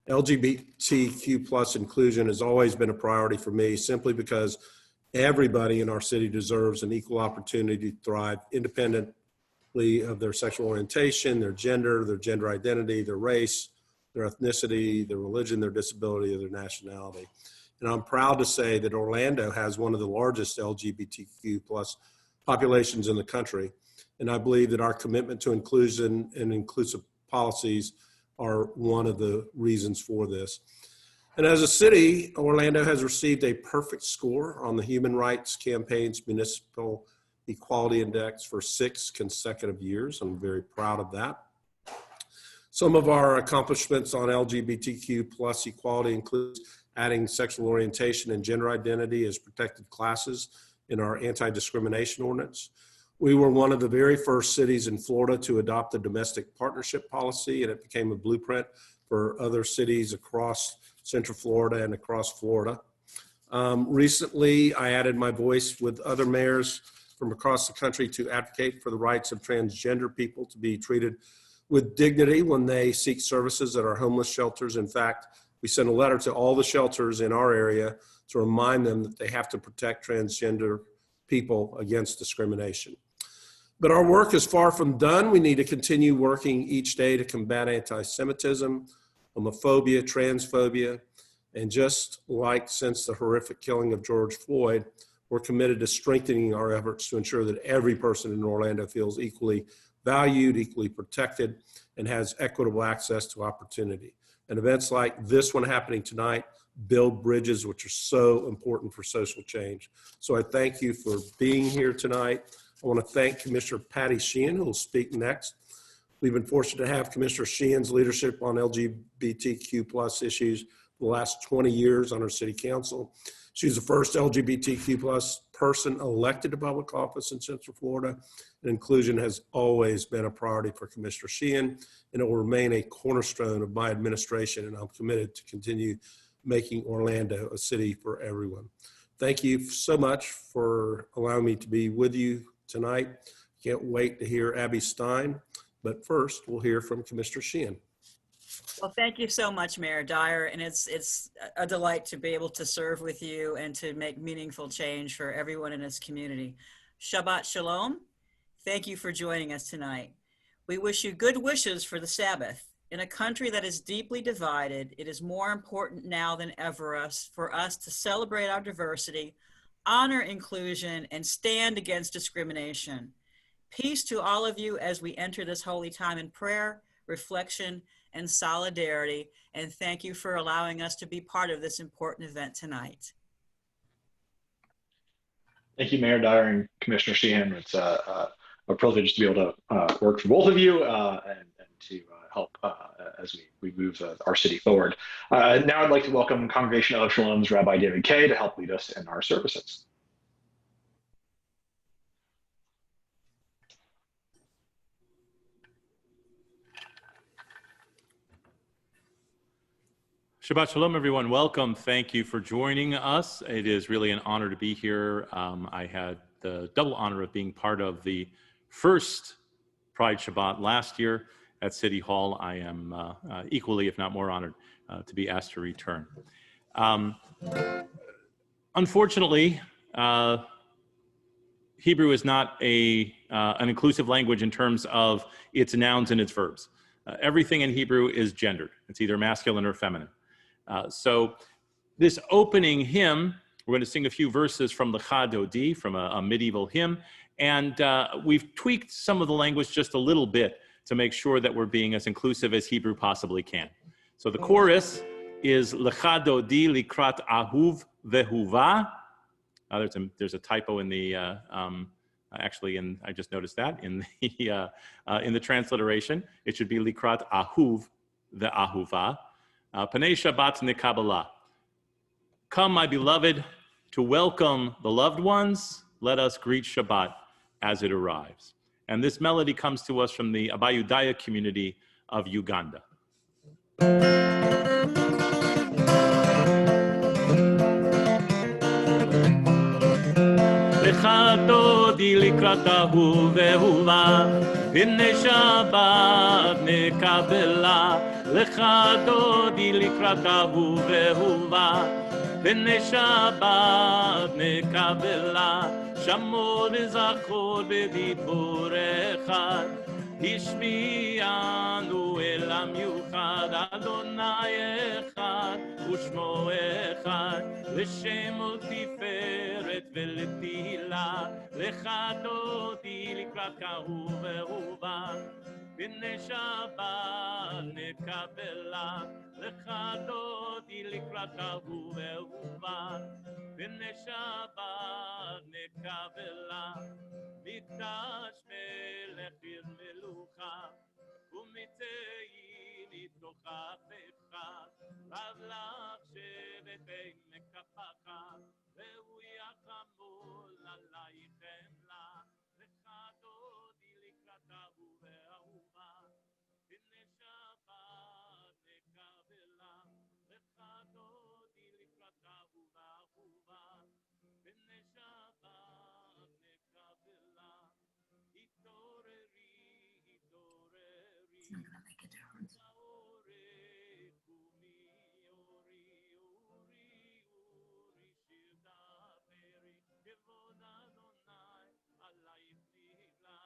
LGBTQ plus inclusion has always been a priority for me, simply because everybody in our city deserves an equal opportunity to thrive independently of their sexual orientation, their gender identity, their race, their ethnicity, their religion, their disability, or their nationality. And I'm proud to say that Orlando has one of the largest LGBTQ plus populations in the country. And I believe that our commitment to inclusion and inclusive policies are one of the reasons for this. And as a city, Orlando has received a perfect score on the Human Rights Campaign's Municipal Equality Index for 6 consecutive years. I'm very proud of that. Some of our accomplishments on LGBTQ plus equality includes adding sexual orientation and gender identity as protected classes in our anti-discrimination ordinance. We were one of the very first cities in Florida to adopt the domestic partnership policy, and it became a blueprint for other cities across Central Florida and across Florida. Recently, I added my voice with other mayors from across the country to advocate for the rights of transgender people to be treated with dignity when they seek services at our homeless shelters. In fact, we sent a letter to all the shelters in our area to remind them that they have to protect transgender people against discrimination. But our work is far from done. We need to continue working each day to combat anti-Semitism, homophobia, transphobia, and just like since the horrific killing of George Floyd, we're committed to strengthening our efforts to ensure that every person in Orlando feels equally valued, equally protected, and has equitable access to opportunity. And events like this one happening tonight build bridges, which are so important for social change. So I thank you for being here tonight. I want to thank Commissioner Patty Sheehan, who will speak next. We've been fortunate to have Commissioner Sheehan's leadership on LGBTQ plus issues for the last 20 years on our city council. She's the first LGBTQ plus person elected to public office in Central Florida. And inclusion has always been a priority for Commissioner Sheehan, and it will remain a cornerstone of my administration, and I'm committed to continue making Orlando a city for everyone. Thank you so much for allowing me to be with you tonight. Can't wait to hear Abby Stein, but first we'll hear from Commissioner Sheehan. Well, thank you so much, Mayor Dyer, and it's a delight to be able to serve with you and to make meaningful change for everyone in this community. Shabbat Shalom. Thank you for joining us tonight. We wish you good wishes for the Sabbath. In a country that is deeply divided, it is more important now than ever for us to celebrate our diversity, honor inclusion, and stand against discrimination. Peace to all of you as we enter this holy time in prayer, reflection, and solidarity, and thank you for allowing us to be part of this important event tonight. Thank you, Mayor Dyer and Commissioner Sheehan. It's a privilege to be able to work for both of you and to help as we move our city forward. Now I'd like to welcome Congregation of Shalom's Rabbi David Kay to help lead us in our services. Shabbat Shalom, everyone. Welcome. Thank you for joining us. It is really an honor to be here. I had the double honor of being part of the first Pride Shabbat last year at City Hall. I am equally, if not more, honored to be asked to return. Unfortunately, Hebrew is not an inclusive language in terms of its nouns and its verbs. Everything in Hebrew is gendered. It's either masculine or feminine. So this opening hymn, we're going to sing a few verses from the Chadodi, from a medieval hymn, and we've tweaked some of the language just a little bit to make sure that we're being as inclusive as Hebrew possibly can. So the chorus is L'chadodi likrat ahuv vehuva. There's a typo in the I just noticed that in the transliteration. It should be likrat ahuv ve'ahuva. Panei Shabbat nekabbalah. Come, my beloved, to welcome the loved ones. Let us greet Shabbat as it arrives. And this melody comes to us from the Dyer community of Uganda. Dodi likratahu vehuva, Shabbat nekabela. Lecha dodi לקראתהו ואהובה, פני שבת נקבלה, שמור וזכור בדיבור אחד, השמיענו אל המיוחד, אדוני אחד ושמו אחד, לשם ולתפארת ולתהילה, לך דודי לקראתהו ואהובה, פני שבת נקבלה, לך דודי לקראתהו ואהובה, פני שבת נקבלה, מקדש מלך עיר מלוכה, ומצאין איתו חפך, רב לך שבט בין מקפך, והוא יחמול עלייך חמלה, לך דודי לקראתהו ואהובה, פני שבת נקבלה, לך דודי לקראתהו ואהובה, פני שבת נקבלה, התעוררי, התעוררי, התעוררי, קומי, אורי, אורי, אורי, שיר דברי, כבוד אדוני עלייך נגלה,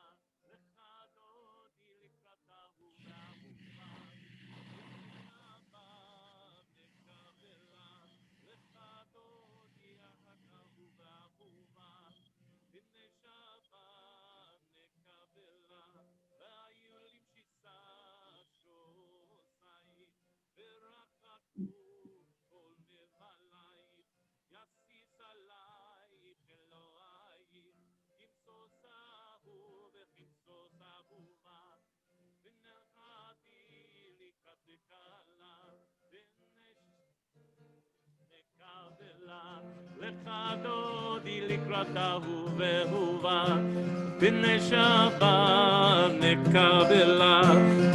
לך דודי לקראתהו ואהובה, פני שבת נקבלה, לך דודי לקראתהו ואהובה, פני שבת נקבלה, והיו למשיסה שוסי, ורחקו כל מבלייך, יסיס עלייך אלוהיך, כמסוס אהוב וכמסוס אהובה, ונלכתי לקראתך לה, נקבלה, לך דודי לקראתהו ואהובה, פני שבת נקבלה,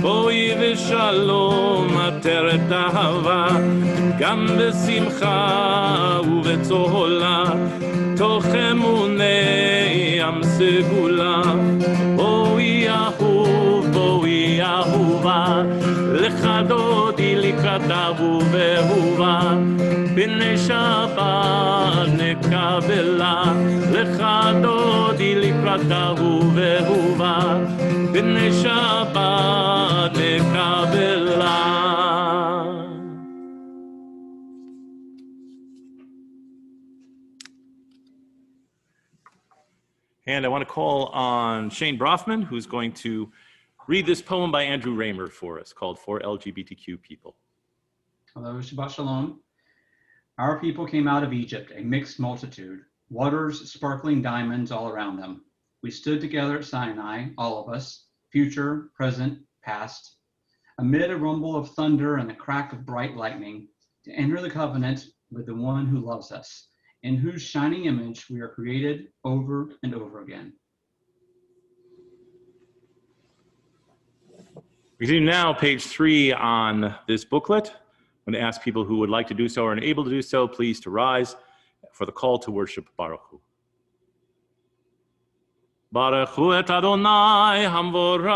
בואי ושלום עטרת אהבה, גם בשמחה ובצהלה, תוך אמוני עם סגולה, בואי אהוב, בואי אהובה, לך דודי לקראתהו ואהובה, פני שבת נקבלה, לך דודי לקראתהו ואהובה, פני שבת נקבלה. And I want to call on Shane Brofman, who's going to read this poem by Andrew Raymer for us called For LGBTQ People. Hello, Shabbat Shalom. Our people came out of Egypt, a mixed multitude, waters sparkling diamonds all around them. We stood together at Sinai, all of us, future, present, past, amid a rumble of thunder and the crack of bright lightning, to enter the covenant with the one who loves us, in whose shining image we are created over and over again. We continue now, page 3 on this booklet. I'm going to ask people who would like to do so or are able to do so, please to rise for the call to worship Baruch Hu. Baruch Hu et Adonai Hamvorach.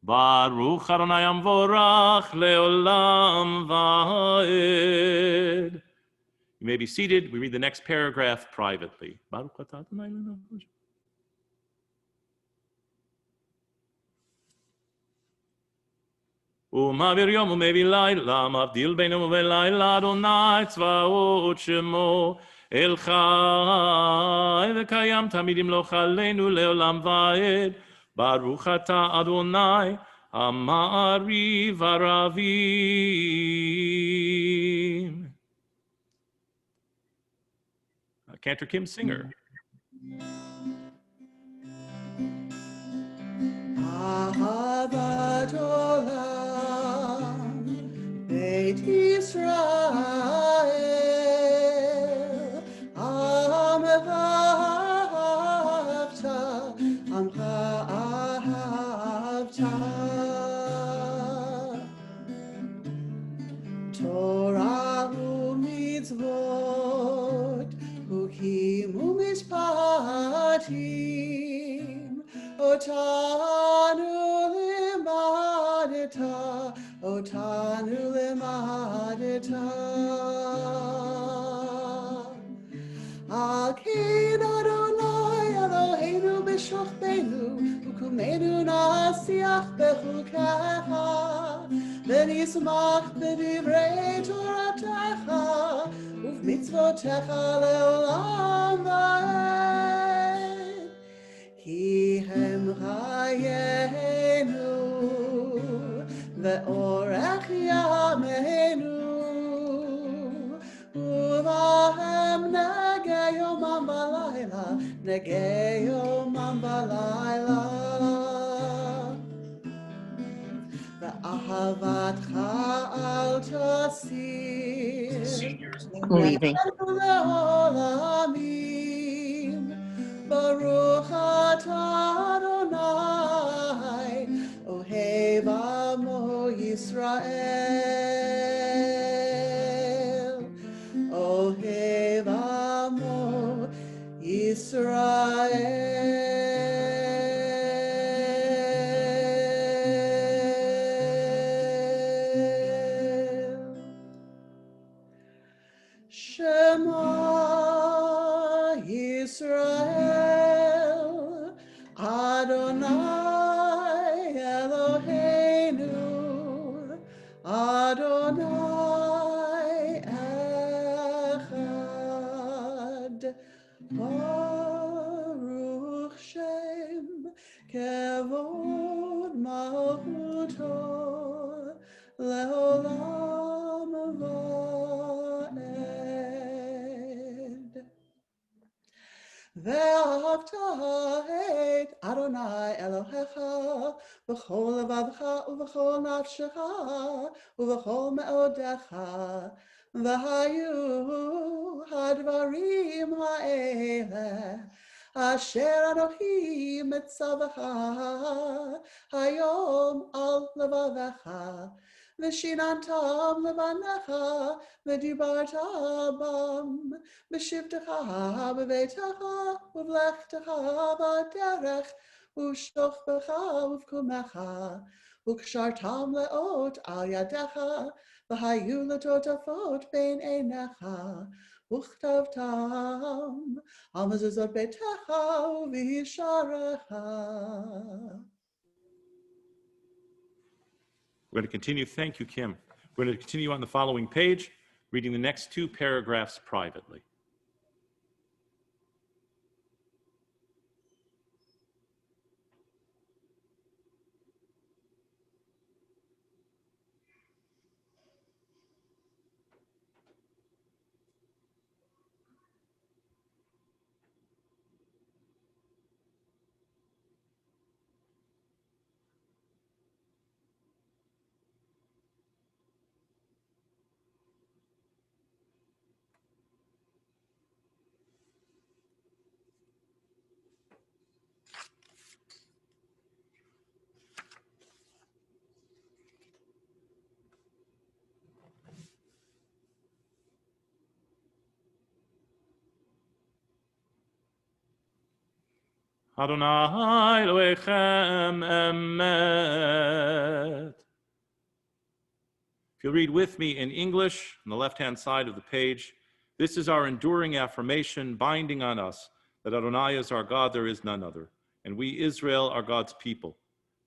Baruch Adonai Hamvorach leolam va'ed. You may be seated. We read the next paragraph privately. Baruch et Adonai leolam va'ed. ומעביר יום ומביא לילה, מבדיל בינו ובין לילה, אדוני צבאות שמו, אל חי וקיים תמיד ימלוך עלינו לעולם ועד. ברוך אתה אדוני, המעריב ערבים. Cantor Kim Singer. אהבת עולם, בית ישראל, עמך אהבת, עמך אהבת. תורה ומצוות, חוקים ומשפטים, אותנו למען לימדתה, אותנו לימדתה. על כן אדוני אלוהינו בשוכבנו, וקומנו נשיח בחוקיך, ונשמח בדברי תורתך, ובמצוותיך לעולם ועד. כי הם חיינו, ואורך ימינו, ובהם נגע יומם בלילה, נגע יומם בלילה. ואהבתך אל תסיר, Leaving. לעולמים. ברוך אתה אדוני, אוהב עמו ישראל. אוהב עמו ישראל. Shema Yisrael, Adonai Eloheinu, Adonai Echad. Baruch Shem Kevod Malchuto Leolam Vaed. ואהבת את אדוני אלוהיך בכל לבבך ובכל נפשך ובכל מאודיך. והיו הדברים האלה אשר אנוכי מצווך היום על לבבך, ושיננתם לבניך, ודיברת בם, בשבתך בביתך, ובלכתך בדרך, ושוכבך ובקומך, וקשרתם לאות על ידיך, והיו לטוטפות בין עיניך, וכתבתם על מזוזות ביתך ובשעריך. We're going to continue. Thank you, Kim. We're going to continue on the following page, reading the next two paragraphs privately. Adonai Elohechem Emet. If you'll read with me in English on the left-hand side of the page, this is our enduring affirmation binding on us that Adonai is our God, there is none other, and we, Israel, are God's people.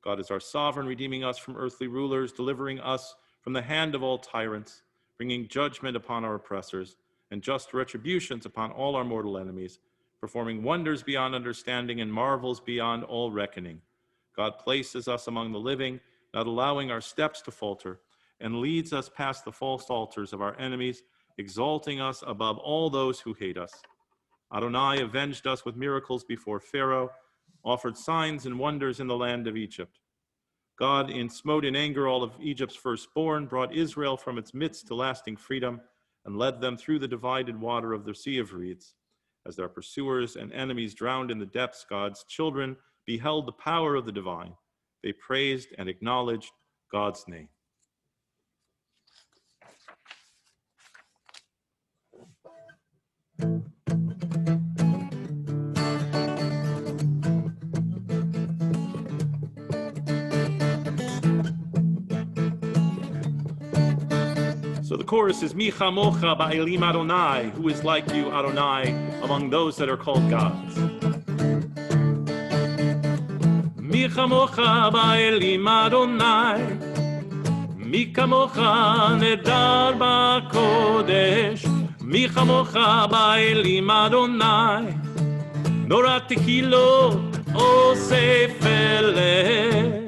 God is our sovereign, redeeming us from earthly rulers, delivering us from the hand of all tyrants, bringing judgment upon our oppressors, and just retributions upon all our mortal enemies, performing wonders beyond understanding and marvels beyond all reckoning. God places us among the living, not allowing our steps to falter, and leads us past the false altars of our enemies, exalting us above all those who hate us. Adonai avenged us with miracles before Pharaoh, offered signs and wonders in the land of Egypt. God smote in anger all of Egypt's firstborn, brought Israel from its midst to lasting freedom, and led them through the divided water of the Sea of Reeds. As their pursuers and enemies drowned in the depths, God's children beheld the power of the divine. They praised and acknowledged God's name. So the chorus is Mi chamocha ba'elim Adonai, who is like you, Adonai, among those that are called gods. Mi chamocha ba'elim Adonai, mi kamocha nedar ba'kodesh, mi chamocha ba'elim Adonai, norat tehilot osef eleh.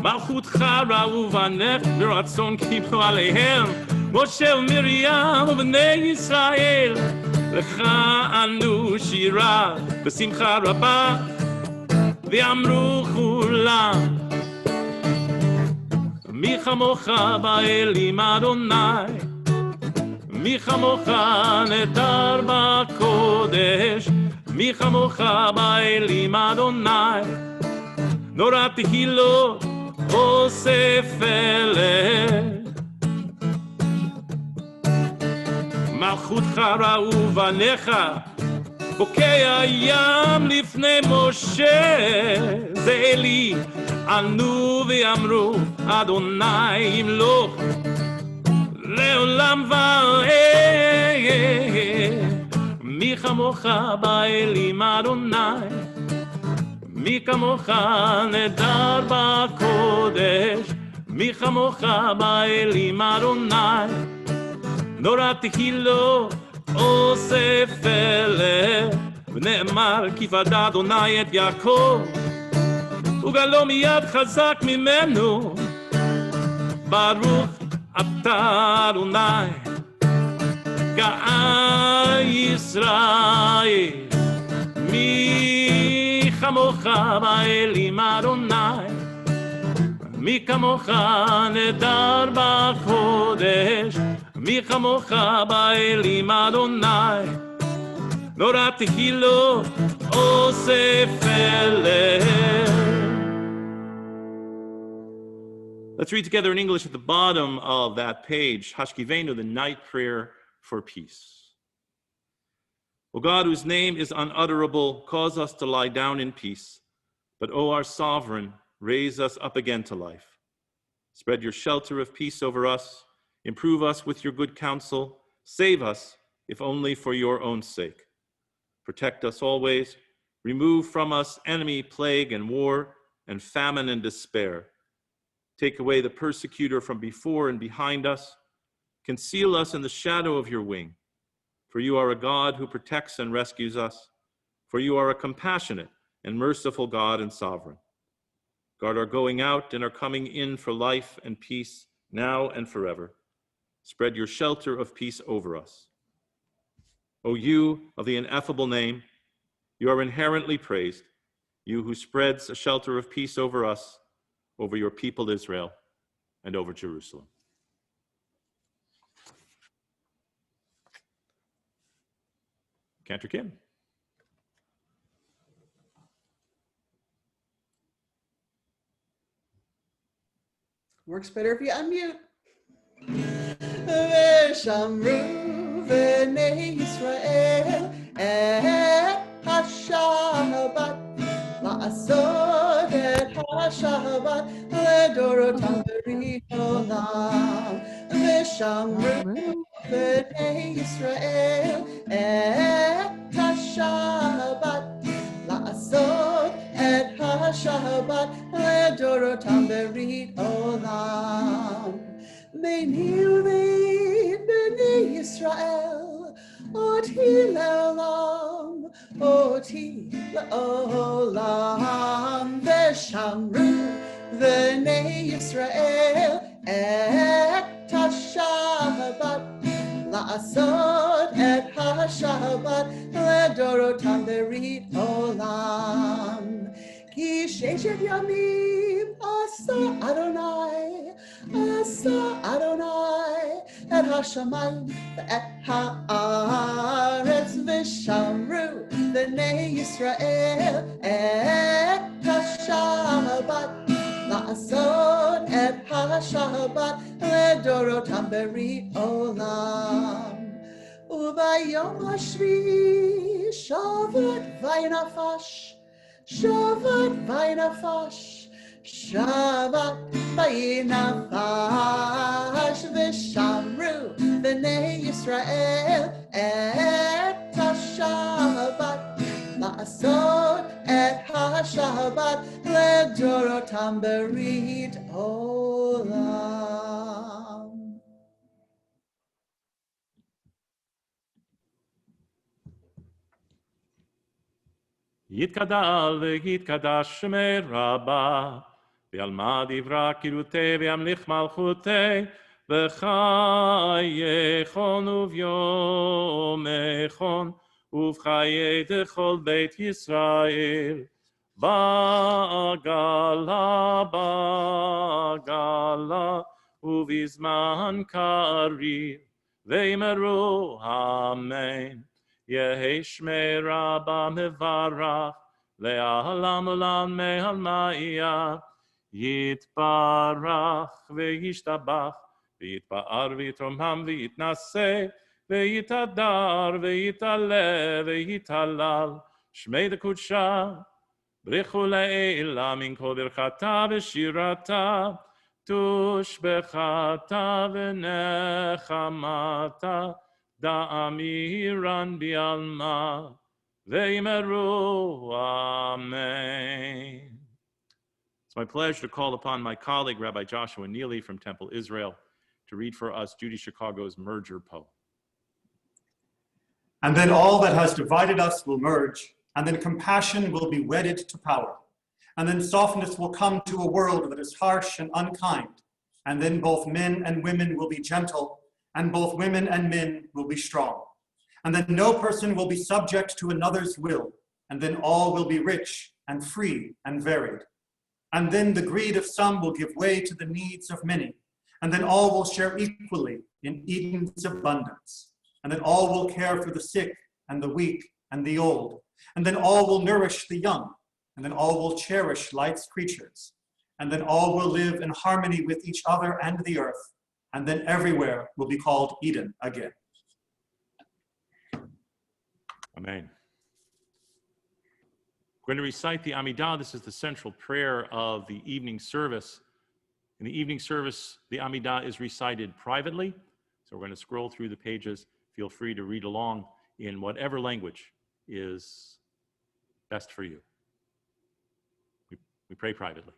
מלכותך ראו בנך ברצון קיבלו עליהם משה ומרים ובני ישראל לך ענו שירה בשמחה רבה ואמרו כולם מי כמוך באלים אדוני מי כמוך נדר בקודש מי כמוך באלים אדוני נורא תהילות אוסף אלך מלכותך ראו בניך בוקע ים לפני משה זה אלי ענו ואמרו אדוני ימלוך לעולם ועד מי כמוך באלים אדוני מי כמוך נדר בקודש, מי כמוך באלים אדוני, נורא תהילות אוסף אלך, ונאמר כי פדה אדוני את יעקב, וגלו מיד חזק ממנו, ברוך אתה אדוני, גאל ישראל, מי כמוך באלים אדוני מי כמוך נדר בקודש מי כמוך באלים אדוני נורא תהילות אוסף אלך. Let's read together in English at the bottom of that page, Hashkivenu, the night prayer for peace. O God, whose name is unutterable, cause us to lie down in peace. But, O our sovereign, raise us up again to life. Spread your shelter of peace over us. Improve us with your good counsel. Save us, if only for your own sake. Protect us always. Remove from us enemy, plague, and war, and famine and despair. Take away the persecutor from before and behind us. Conceal us in the shadow of your wing. For you are a God who protects and rescues us. For you are a compassionate and merciful God and sovereign. Guard our going out and our coming in for life and peace, now and forever. Spread your shelter of peace over us. O you of the ineffable name, you are inherently praised, you who spreads a shelter of peace over us, over your people Israel, and over Jerusalem. Cantor Kim. Works better if you unmute. V'shamru v'nei Yisrael et ha-Shabbat la'asod et ha-Shabbat ledorotam b'rit olam. V'shamru v'nei Yisrael et ha-Shabbat la'asod et ha-Shabbat ledorotam b'rit olam. B'nei b'nei Yisrael oti le'olam oti le'olam. V'shamru v'nei Yisrael et ha-Shabbat la'asod et ha-Shabbat ledorotam b'rit olam. Ki sheshet yamim asa Adonai et ha-shamayim et ha'aretz v'shamru v'nei Yisrael et ha-Shabbat la'asod et ha-Shabbat ledorotam b'rit olam. U'bayom hashvi shavat v'nafash Shabbat וינפש ושמרו בני ישראל את השבת, לעשות את השבת לדורותם ברית עולם. יתגדל ויתקדש שמי רבה, וילמד עברה קירותי וימליך מלכותי, וחייכון וביומכון, ובחיי דכל בית ישראל. בעגלה בעגלה, ובזמן קריב, ואמרו אמן. יהי שמי רבה מברך, לעולם עולם מעלמיה, יתברך וישתבח, ויתפאר ויתרומם ויתנשא, ויתהדר ויתעלה ויתהלל, שמי דקודשה, ברכו לעילה מן כל ברכתה ושירתה, תושבחתה ונחמתה, דאמירן בעלמא, ואמרו Amen. It's my pleasure to call upon my colleague, Rabbi Joshua Neely from Temple Israel, to read for us Judy Chicago's merger poem. And then all that has divided us will merge, and then compassion will be wedded to power. And then softness will come to a world that is harsh and unkind. And then both men and women will be gentle, and both women and men will be strong. And then no person will be subject to another's will, and then all will be rich and free and varied. And then the greed of some will give way to the needs of many, and then all will share equally in Eden's abundance. And then all will care for the sick and the weak and the old, and then all will nourish the young, and then all will cherish life's creatures, and then all will live in harmony with each other and the earth, and then everywhere will be called Eden again. Amen. We're going to recite the Amidah. This is the central prayer of the evening service. In the evening service, the Amidah is recited privately. So we're going to scroll through the pages. Feel free to read along in whatever language is best for you. We pray privately.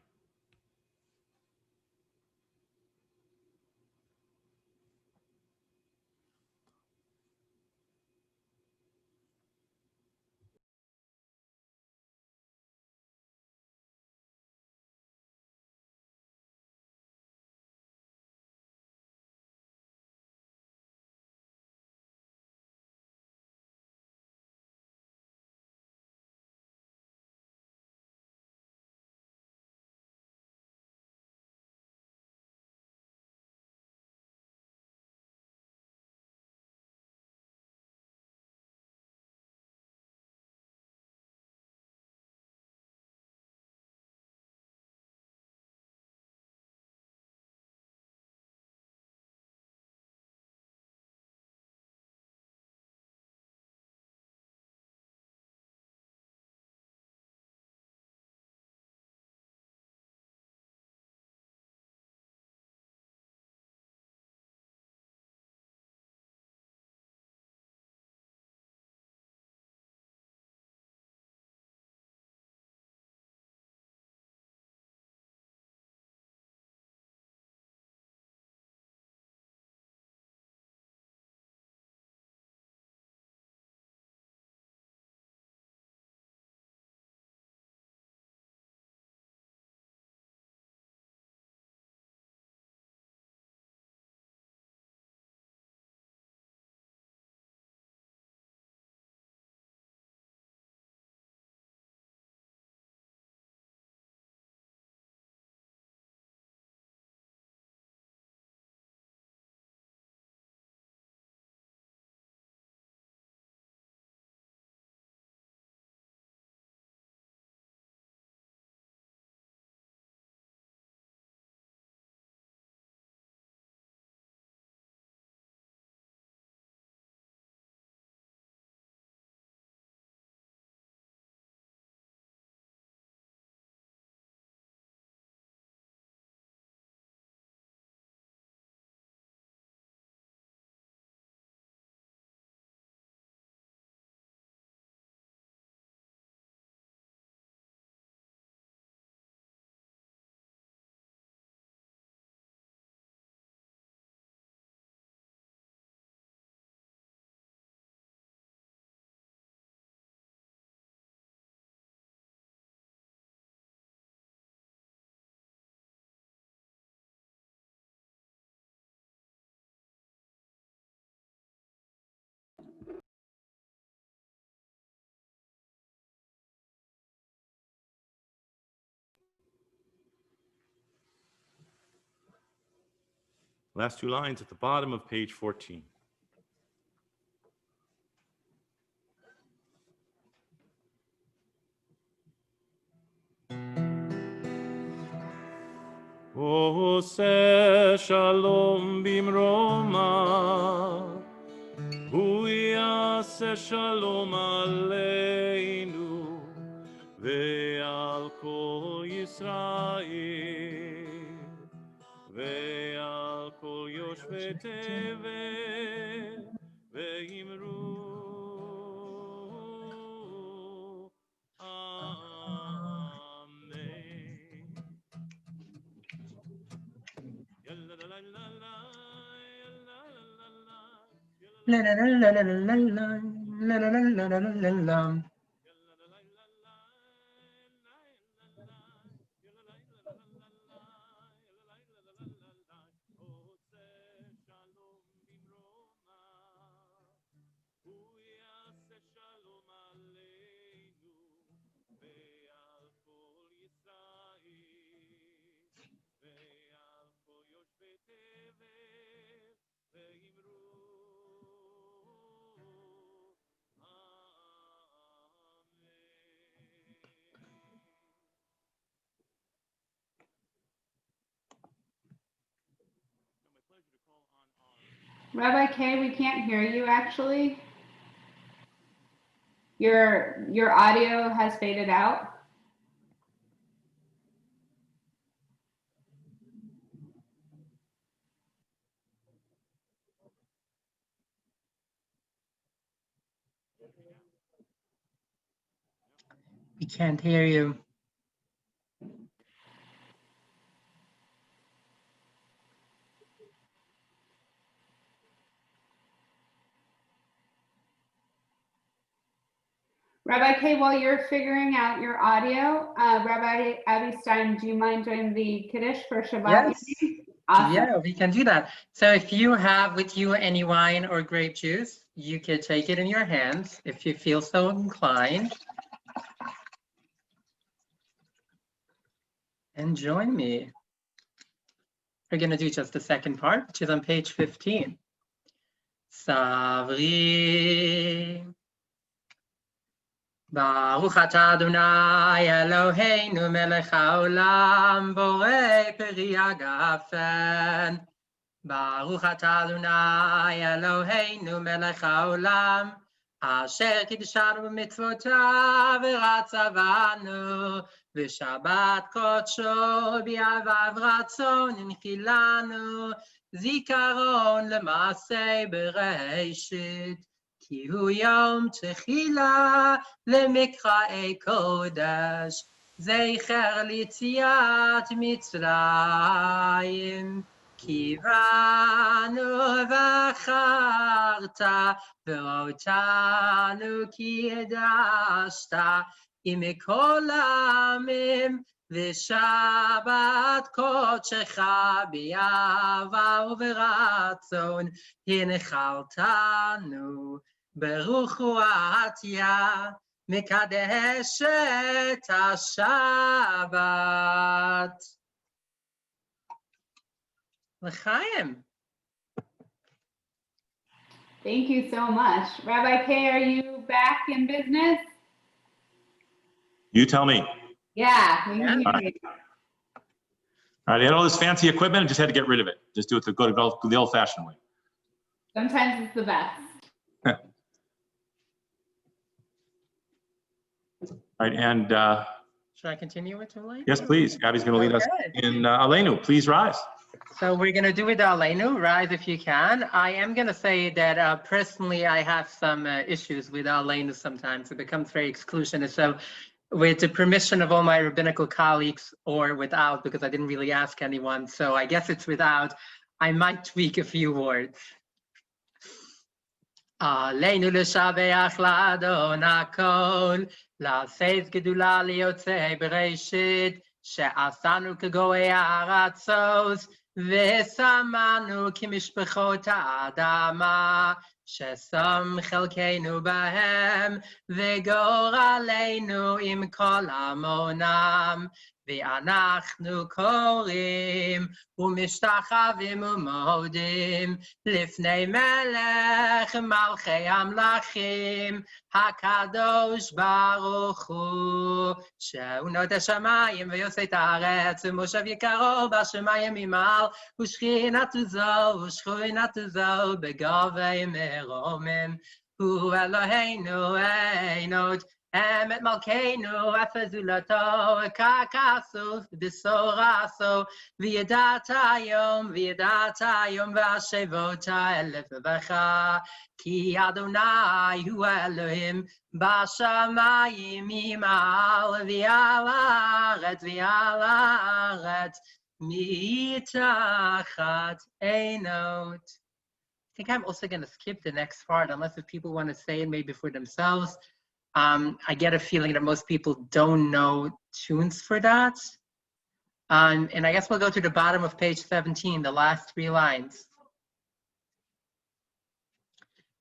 Last two lines at the bottom of page 14. Ose shalom bimroma, hu yaseh shalom aleinu, ve'al kol Yisrael, ve'al kol yoshvei tevel, ve'imru amen. La la la la la la la la la la la la la la. Rabbi Kay, we can't hear you actually. Your audio has faded out. We can't hear you. Rabbi Kay, while you're figuring out your audio, Rabbi Abby Stein, do you mind doing the Kiddush for Shabbat? Yes. Awesome. Yeah, we can do that. So if you have with you any wine or grape juice, you could take it in your hands if you feel so inclined. And join me. We're going to do just the second part, which is on page 15. Savri. Baruch atah Adonai Eloheinu melech haolam borei peri hagafen. Baruch atah Adonai Eloheinu melech haolam asher kiddushanu b'mitzvotav v'ratzavanu v'shabbat kodsho b'yavav ratzon inchilanu zikaron l'masei bereishit ki hu yom techila למקראי קודש, זכר ליציאת מצרים, כי באנו בחרת, ואותנו קידשת, עם כל העמים, ושבת קודשך באהבה וברצון, הנחלתנו, ברוך הוא עטיה, מקדש את השבת. L'chaim. Thank you so much. Rabbi Kay, are you back in business? You tell me. Yeah, we can hear you. All right, I had all this fancy equipment and just had to get rid of it. Just do it the old-fashioned way. Sometimes it's the best. All right, and Should I continue with Aleinu? yes, please. Abby's going to lead us in Aleinu. Please rise. So we're going to do with Aleinu, rise if you can. I am going to say that personally, I have some issues with Aleinu sometimes. It becomes very exclusionist. So with the permission of all my rabbinical colleagues, or without, because I didn't really ask anyone, so I guess it's without, I might tweak a few words. Aleinu l'shabeach la'adon hakol, לעשית גדולה ליוצאי בראשית, שעשנו כגויי הארצות, ושמנו כמשפחות האדמה, ששם חלקנו בהם, וגורלנו עם כל המונם, ואנחנו קוראים ומשתחווים ומודים לפני מלך מלכי המלכים הקדוש ברוך הוא שהוא נותן השמיים ויוצא את הארץ ומושב יקרו בשמיים ממעל ושכינתו זו בגובה מרומם הוא אלוהינו אין עוד אמת מלכנו אף זולתו ככסוף בשורתו וידעת היום והשבות אלף בך כי אדוני הוא אלוהים בשמיים ממעל ועל הארץ מתחת עינות. I think I'm also going to skip the next part unless if people want to say it maybe for themselves. I get a feeling that most people don't know tunes for that. And I guess we'll go to the bottom of page 17, the last 3 lines.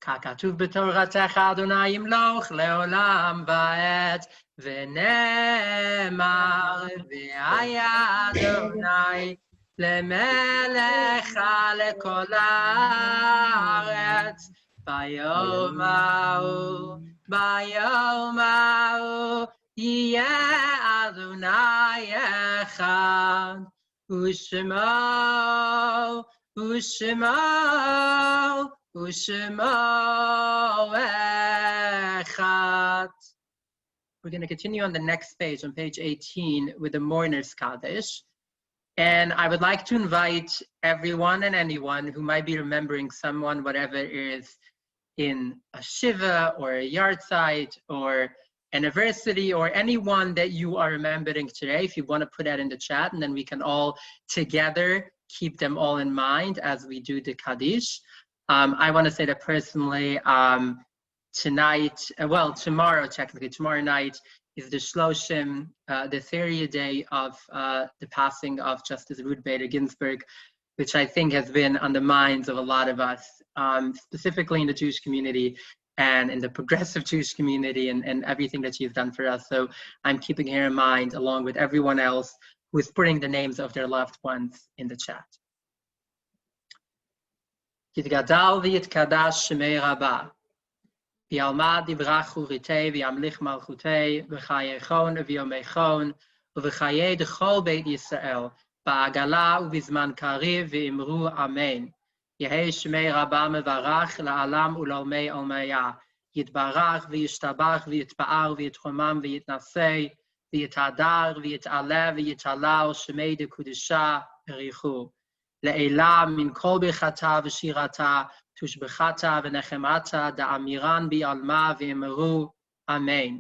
ככתוב בתורתך אדוני ימלוך לעולם ועד ונאמר והיה אדוני למלך לכל הארץ ביום ההוא יהיה אדוני אחד ושמו אחד. We're going to continue on the next page, on page 18, with the Mourner's Kaddish. And I would like to invite everyone and anyone who might be remembering someone, whatever it is, in a Shiva or a yahrzeit or anniversary or anyone that you are remembering today, if you want to put that in the chat, and then we can all together keep them all in mind as we do the Kaddish. I want to say that personally, tomorrow night is the Shloshim, the 30th day of the passing of Justice Ruth Bader Ginsburg, which I think has been on the minds of a lot of us, specifically in the Jewish community and in the progressive Jewish community and everything that she's done for us. So I'm keeping her in mind along with everyone else who is putting the names of their loved ones in the chat. יתגדל ויתקדש שמי רבה, ויעמד יברך וריתי וימליך מלכותי, וחייכון ויומייכון, ובחיי דכל בית ישראל, בעגלה ובזמן קריב ואמרו אמן. יהי שמי רבה מברך לעלם ולעולמי עולמיה, יתברך וישתבח ויתפאר ויתחומם ויתנשא, ויתהדר ויתעלה ויתהלל שמי דקודשה בריחו. לעילה מן כל ברכתה ושירתה, תושבחתה ונחמתה, דאמירן בעלמה ואמרו אמן.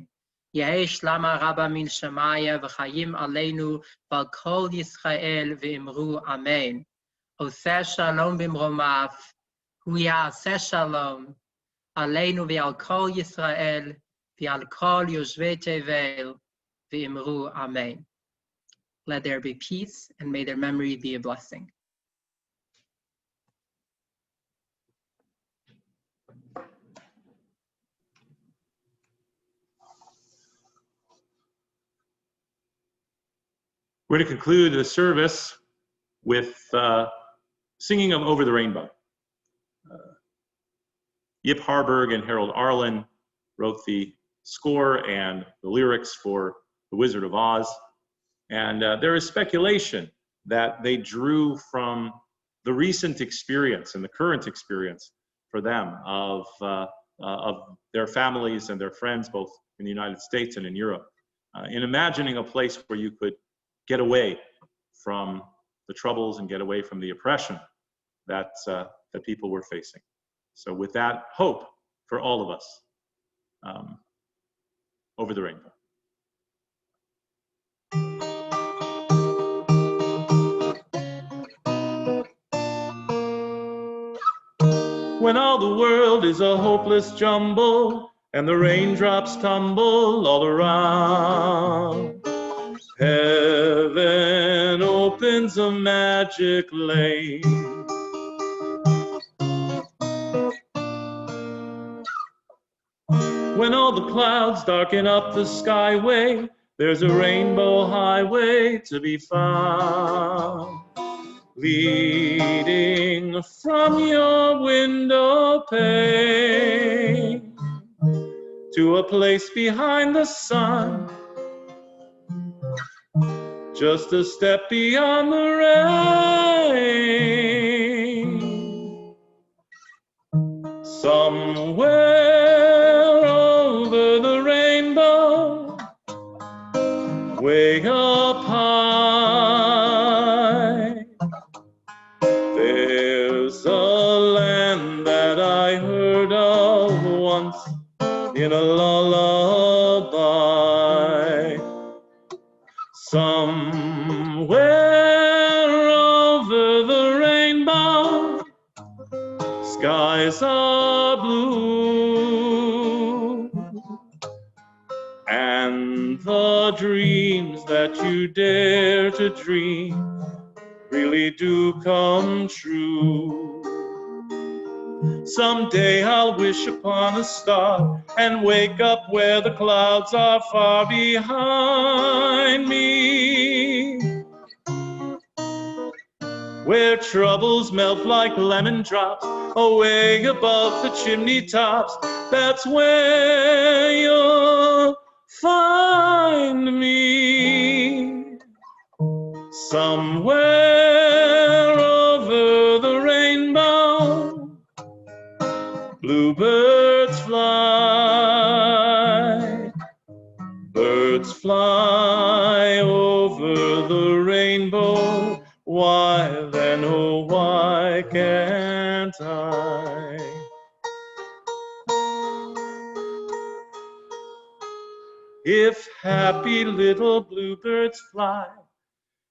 יהי שלמה רבה מן שמיה וחיים עלינו ועל כל ישראל ואמרו אמן. עושה שלום במרומיו, הוא יעשה שלום עלינו ועל כל ישראל ועל כל יושבי תבל ואמרו אמן. Let there be peace and may their memory be a blessing. We're going to conclude the service with singing of Over the Rainbow. Yip Harburg and Harold Arlen wrote the score and the lyrics for The Wizard of Oz. And there is speculation that they drew from the recent experience and the current experience for them of their families and their friends, both in the United States and in Europe, in imagining a place where you could get away from the troubles and get away from the oppression that people were facing. So with that hope for all of us, Over the Rainbow. When all the world is a hopeless jumble and the raindrops tumble all around, heaven opens a magic lane. When all the clouds darken up the skyway There's a rainbow highway to be found, leading from your window pane to a place behind the sun, just a step beyond the rain. Somewhere over the rainbow, way up high, there's a land that I heard of once in a lullaby. Somewhere over the rainbow, skies are blue, and the dreams that you dare to dream really do come true. Someday I'll wish upon a star and wake up where the clouds are far behind me, where troubles melt like lemon drops away above the chimney tops. That's where you'll find me. Somewhere over the rainbow, bluebirds fly. Birds fly over the rainbow. Why then, oh, why can't I? If happy little bluebirds fly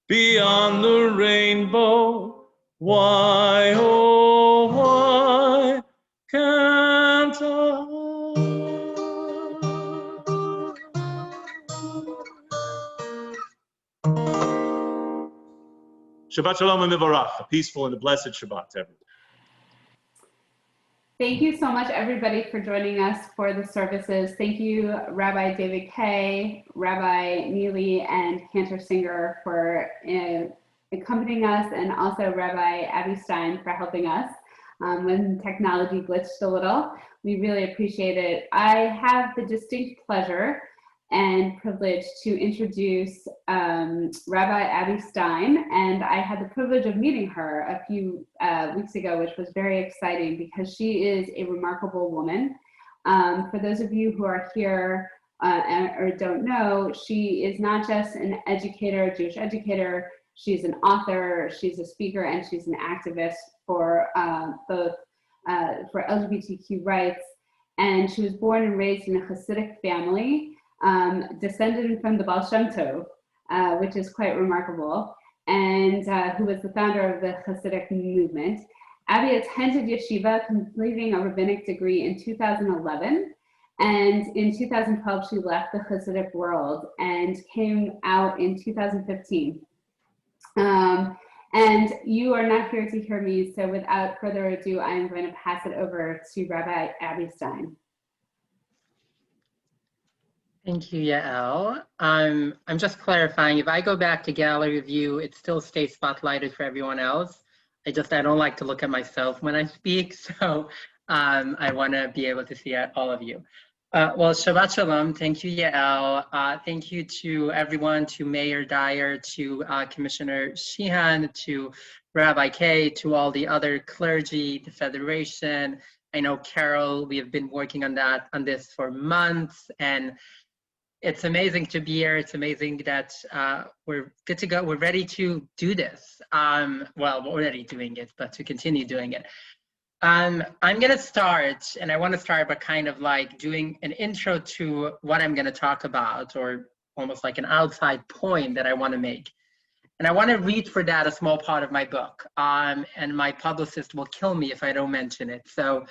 beyond the rainbow, why, oh, why can't I? Shabbat Shalom and Mivarach, a peaceful and a blessed Shabbat to everyone. Thank you so much, everybody, for joining us for the services. Thank you, Rabbi David Kay, Rabbi Neely, and Cantor Singer for accompanying us, and also Rabbi Abby Stein for helping us when technology glitched a little. We really appreciate it. I have the distinct pleasure and privilege to introduce Rabbi Abby Stein, and I had the privilege of meeting her a few weeks ago, which was very exciting because she is a remarkable woman. For those of you who are here or don't know, she is not just an educator, Jewish educator, she's an author, she's a speaker, and she's an activist for both for LGBTQ rights. And she was born and raised in a Hasidic family, descended from the Baal Shem Tov, which is quite remarkable, and who was the founder of the Hasidic movement. Abby attended yeshiva, completing a rabbinic degree in 2011, and in 2012 she left the Hasidic world and came out in 2015. And you are not here to hear me, so without further ado, I am going to pass it over to Rabbi Abby Stein. Thank you, Yael. I'm just clarifying, if I go back to gallery view, it still stays spotlighted for everyone else. I don't like to look at myself when I speak, so I want to be able to see all of you. Well, Shabbat Shalom. Thank you, Yael. Thank you to everyone, to Mayor Dyer, to Commissioner Sheehan, to Rabbi Kay, to all the other clergy, the Federation. I know Carol, we have been working on this for months, and it's amazing to be here. It's amazing that we're good to go. We're ready to do this. Well, we're already doing it, but to continue doing it. I'm going to start, and I want to start by kind of like doing an intro to what I'm going to talk about, or almost like an outside point that I want to make. And I want to read for that a small part of my book. And my publicist will kill me if I don't mention it. So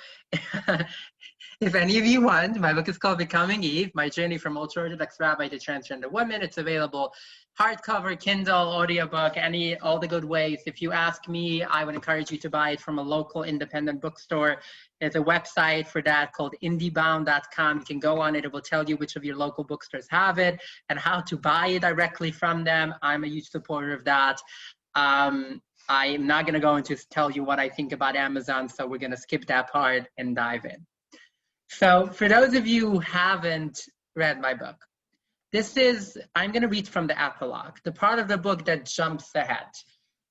if any of you want, my book is called Becoming Eve, My Journey from Ultra-Orthodox Rabbi to Transgender Woman. It's available hardcover, Kindle, audiobook, all the good ways. If you ask me, I would encourage you to buy it from a local independent bookstore. There's a website for that called indiebound.com. You can go on it. It will tell you which of your local bookstores have it and how to buy it directly from them. I'm a huge supporter of that. I'm not going to go into tell you what I think about Amazon, so we're going to skip that part and dive in. So for those of you who haven't read my book, I'm going to read from the epilogue, the part of the book that jumps ahead.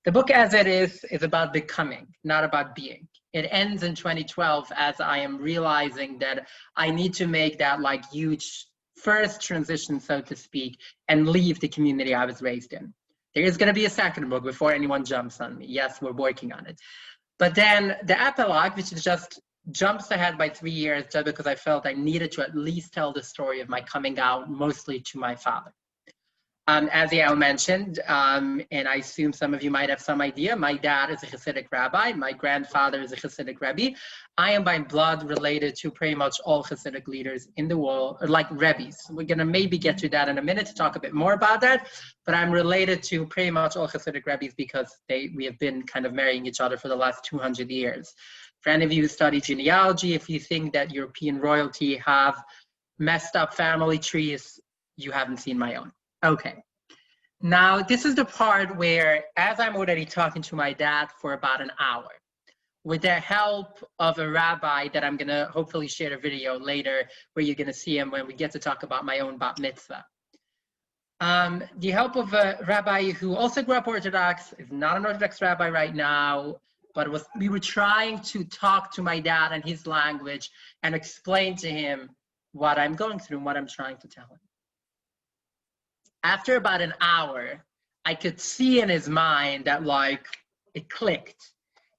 The book as it is about becoming, not about being. It ends in 2012 as I am realizing that I need to make that like huge first transition, so to speak, and leave the community I was raised in. There is going to be a second book before anyone jumps on me. Yes, we're working on it. But then the epilogue, which is just jumps ahead by 3 years, just because I felt I needed to at least tell the story of my coming out, mostly to my father. As Yael mentioned, and I assume some of you might have some idea, my dad is a Hasidic rabbi. My grandfather is a Hasidic Rabbi. I am by blood related to pretty much all Hasidic leaders in the world, or like Rabbis. We're going to maybe get to that in a minute to talk a bit more about that, but I'm related to pretty much all Hasidic Rabbis because we have been kind of marrying each other for the last 200 years. For any of you who study genealogy, if you think that European royalty have messed up family trees, you haven't seen my own. Okay. Now, this is the part where, as I'm already talking to my dad for about an hour, with the help of a rabbi that I'm going to hopefully share a video later where you're going to see him when we get to talk about my own bat mitzvah. The help of a rabbi who also grew up Orthodox, is not an Orthodox rabbi right now, but we were trying to talk to my dad in his language and explain to him what I'm going through and what I'm trying to tell him. After about an hour, I could see in his mind that like it clicked.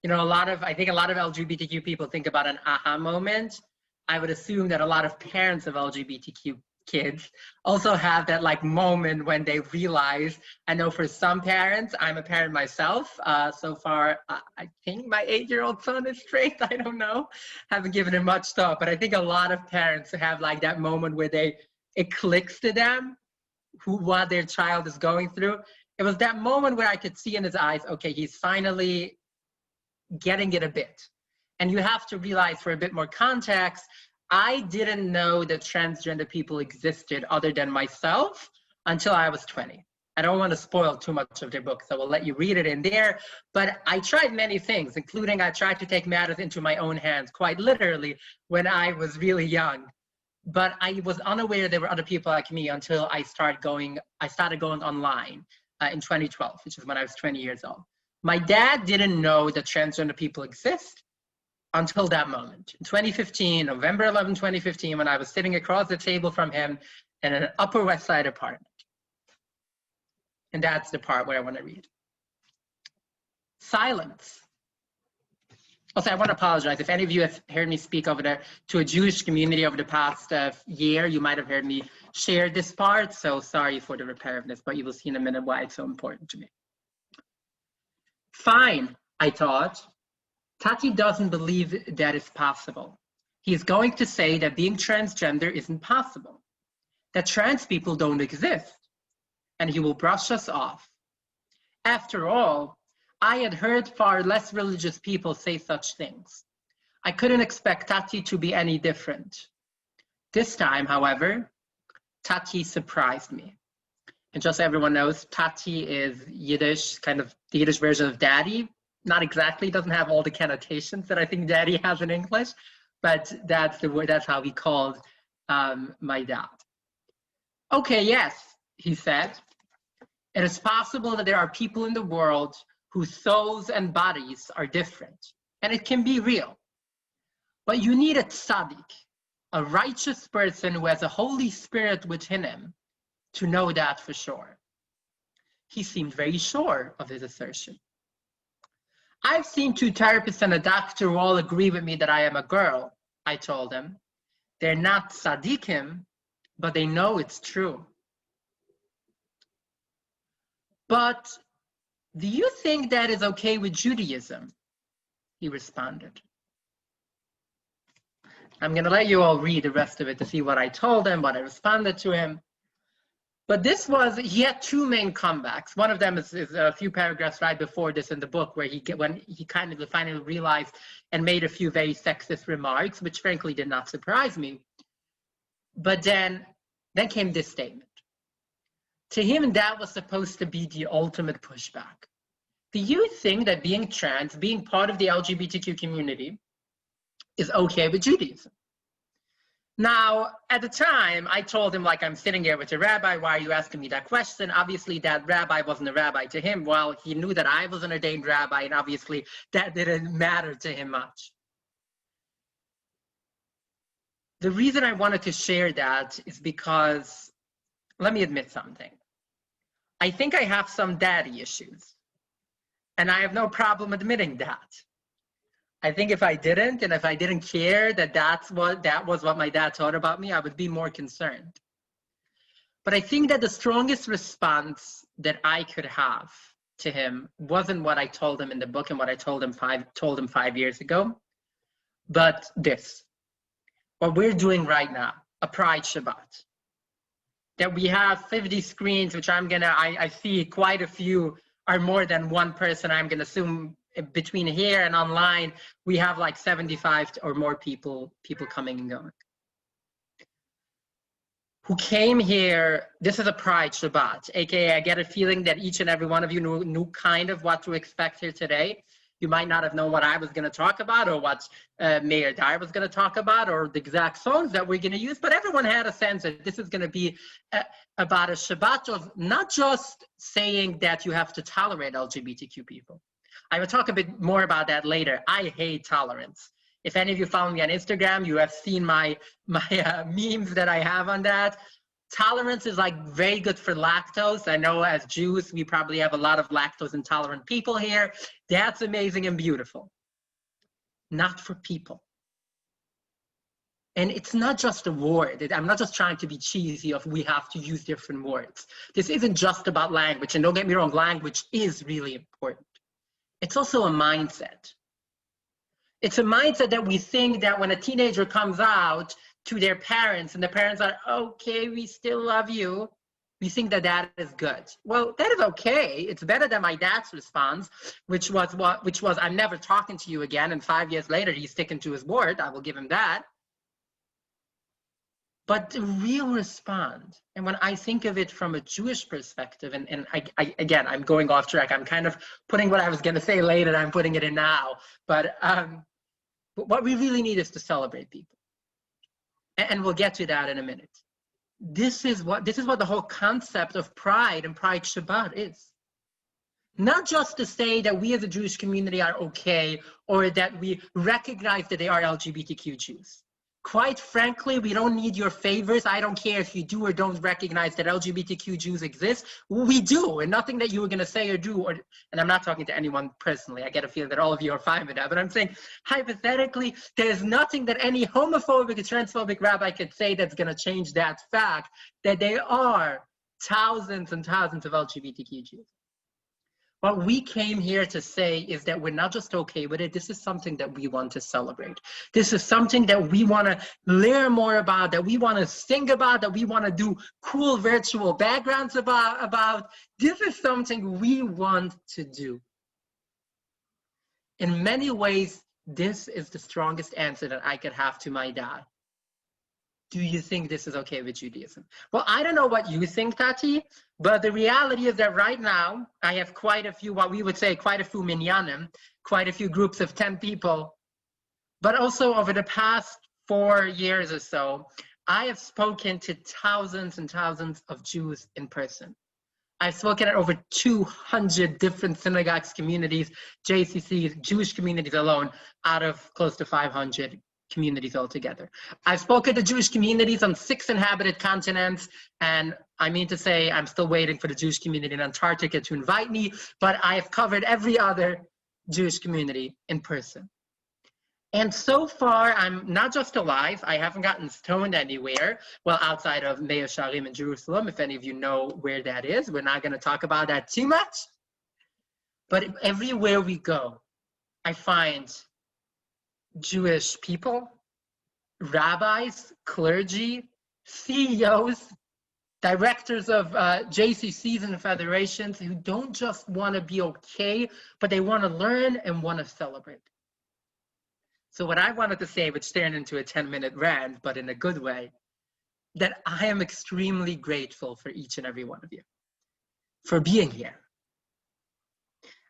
You know, I think a lot of LGBTQ people think about an aha moment. I would assume that a lot of parents of LGBTQ kids also have that like moment when they realize, I know for some parents, I'm a parent myself. So far, I think my 8-year-old son is straight. I don't know, haven't given it much thought, but I think a lot of parents have like that moment where it clicks to them what their child is going through. It was that moment where I could see in his eyes, okay, he's finally getting it a bit. And you have to realize, for a bit more context, I didn't know that transgender people existed other than myself until I was 20. I don't want to spoil too much of their book, so we'll let you read it in there. But I tried many things, including I tried to take matters into my own hands, quite literally, when I was really young. But I was unaware there were other people like me until I started going online in 2012, which is when I was 20 years old. My dad didn't know that transgender people exist until that moment. In 2015, November 11, 2015, when I was sitting across the table from him in an Upper West Side apartment. And that's the part where I want to read. Silence. Also, I want to apologize. If any of you have heard me speak over there to a Jewish community over the past year, you might have heard me share this part. So sorry for the repetitiveness, but you will see in a minute why it's so important to me. Fine, I thought. Tati doesn't believe that it's possible. He's going to say that being transgender isn't possible, that trans people don't exist, and he will brush us off. After all, I had heard far less religious people say such things. I couldn't expect Tati to be any different. This time, however, Tati surprised me. And just so everyone knows, Tati is Yiddish, kind of the Yiddish version of daddy. Not exactly, doesn't have all the connotations that I think daddy has in English, but that's the word, that's how he called my dad. Okay, yes, he said. It is possible that there are people in the world whose souls and bodies are different, and it can be real. But you need a tzaddik, a righteous person who has a Holy Spirit within him, to know that for sure. He seemed very sure of his assertion. I've seen 2 therapists and a doctor who all agree with me that I am a girl, I told him. They're not tzaddikim, but they know it's true. But do you think that is okay with Judaism? He responded. I'm going to let you all read the rest of it to see what I told him, what I responded to him. But he had two main comebacks. One of them is a few paragraphs right before this in the book, where when he kind of finally realized and made a few very sexist remarks, which frankly did not surprise me. But then came this statement. To him, that was supposed to be the ultimate pushback. Do you think that being trans, being part of the LGBTQ community, is okay with Judaism? Now, at the time, I told him, like, I'm sitting here with a rabbi, why are you asking me that question? Obviously, that rabbi wasn't a rabbi to him. Well, he knew that I was an ordained rabbi, and obviously that didn't matter to him much. The reason I wanted to share that is because, let me admit something. I think I have some daddy issues, and I have no problem admitting that. I think if I didn't, and if I didn't care that was what my dad thought about me, I would be more concerned. But I think that the strongest response that I could have to him wasn't what I told him in the book and what I told him 5 years ago, but this. What we're doing right now, a Pride Shabbat. That we have 50 screens, which I see quite a few are more than one person. I'm gonna assume between here and online, we have like 75 or more people coming and going. Who came here, this is a Pride Shabbat, AKA I get a feeling that each and every one of you knew kind of what to expect here today. You might not have known what I was gonna talk about or what Mayor Dyer was gonna talk about or the exact songs that we're gonna use, but everyone had a sense that this is gonna be about a Shabbat of not just saying that you have to tolerate LGBTQ people. I will talk a bit more about that later. I hate tolerance. If any of you follow me on Instagram, you have seen my memes that I have on that. Tolerance is like very good for lactose. I know as Jews, we probably have a lot of lactose intolerant people here. That's amazing and beautiful. Not for people. And it's not just a word. I'm not just trying to be cheesy of we have to use different words. This isn't just about language. And don't get me wrong, language is really important. It's also a mindset. It's a mindset that we think that when a teenager comes out to their parents and the parents are, okay, we still love you, we think that that is good. Well, that is okay. It's better than my dad's response, which was, I'm never talking to you again. And 5 years later, he's sticking to his word. I will give him that. But the real response, and when I think of it from a Jewish perspective, and again, I'm going off track. I'm kind of putting what I was going to say later, I'm putting it in now. But what we really need is to celebrate people. And we'll get to that in a minute. This is what the whole concept of Pride and Pride Shabbat is. Not just to say that we as a Jewish community are okay, or that we recognize that they are LGBTQ Jews. Quite frankly, we don't need your favors. I don't care if you do or don't recognize that LGBTQ Jews exist. We do, and nothing that you were going to say or do, and I'm not talking to anyone personally. I get a feeling that all of you are fine with that, but I'm saying hypothetically, there's nothing that any homophobic or transphobic rabbi could say that's going to change that fact that there are thousands and thousands of LGBTQ Jews. What we came here to say is that we're not just okay with it. This is something that we want to celebrate. This is something that we want to learn more about, that we want to sing about, that we want to do cool virtual backgrounds about. This is something we want to do. In many ways, this is the strongest answer that I could have to my dad. Do you think this is okay with Judaism? Well, I don't know what you think, Tati, but the reality is that right now, I have quite a few, what we would say, quite a few minyanim, quite a few groups of 10 people. But also over the past 4 years or so, I have spoken to thousands and thousands of Jews in person. I've spoken at over 200 different synagogues, communities, JCCs, Jewish communities alone, out of close to 500 communities altogether. I've spoken to Jewish communities on 6 inhabited continents, and I mean to say I'm still waiting for the Jewish community in Antarctica to invite me, but I have covered every other Jewish community in person. And so far, I'm not just alive, I haven't gotten stoned anywhere, well, outside of Mea Sharim in Jerusalem, if any of you know where that is. We're not gonna talk about that too much, but everywhere we go, I find Jewish people, rabbis, clergy, CEOs, directors of JCCs and federations who don't just want to be okay, but they want to learn and want to celebrate. So what I wanted to say, which turned into a 10-minute rant, but in a good way, that I am extremely grateful for each and every one of you for being here.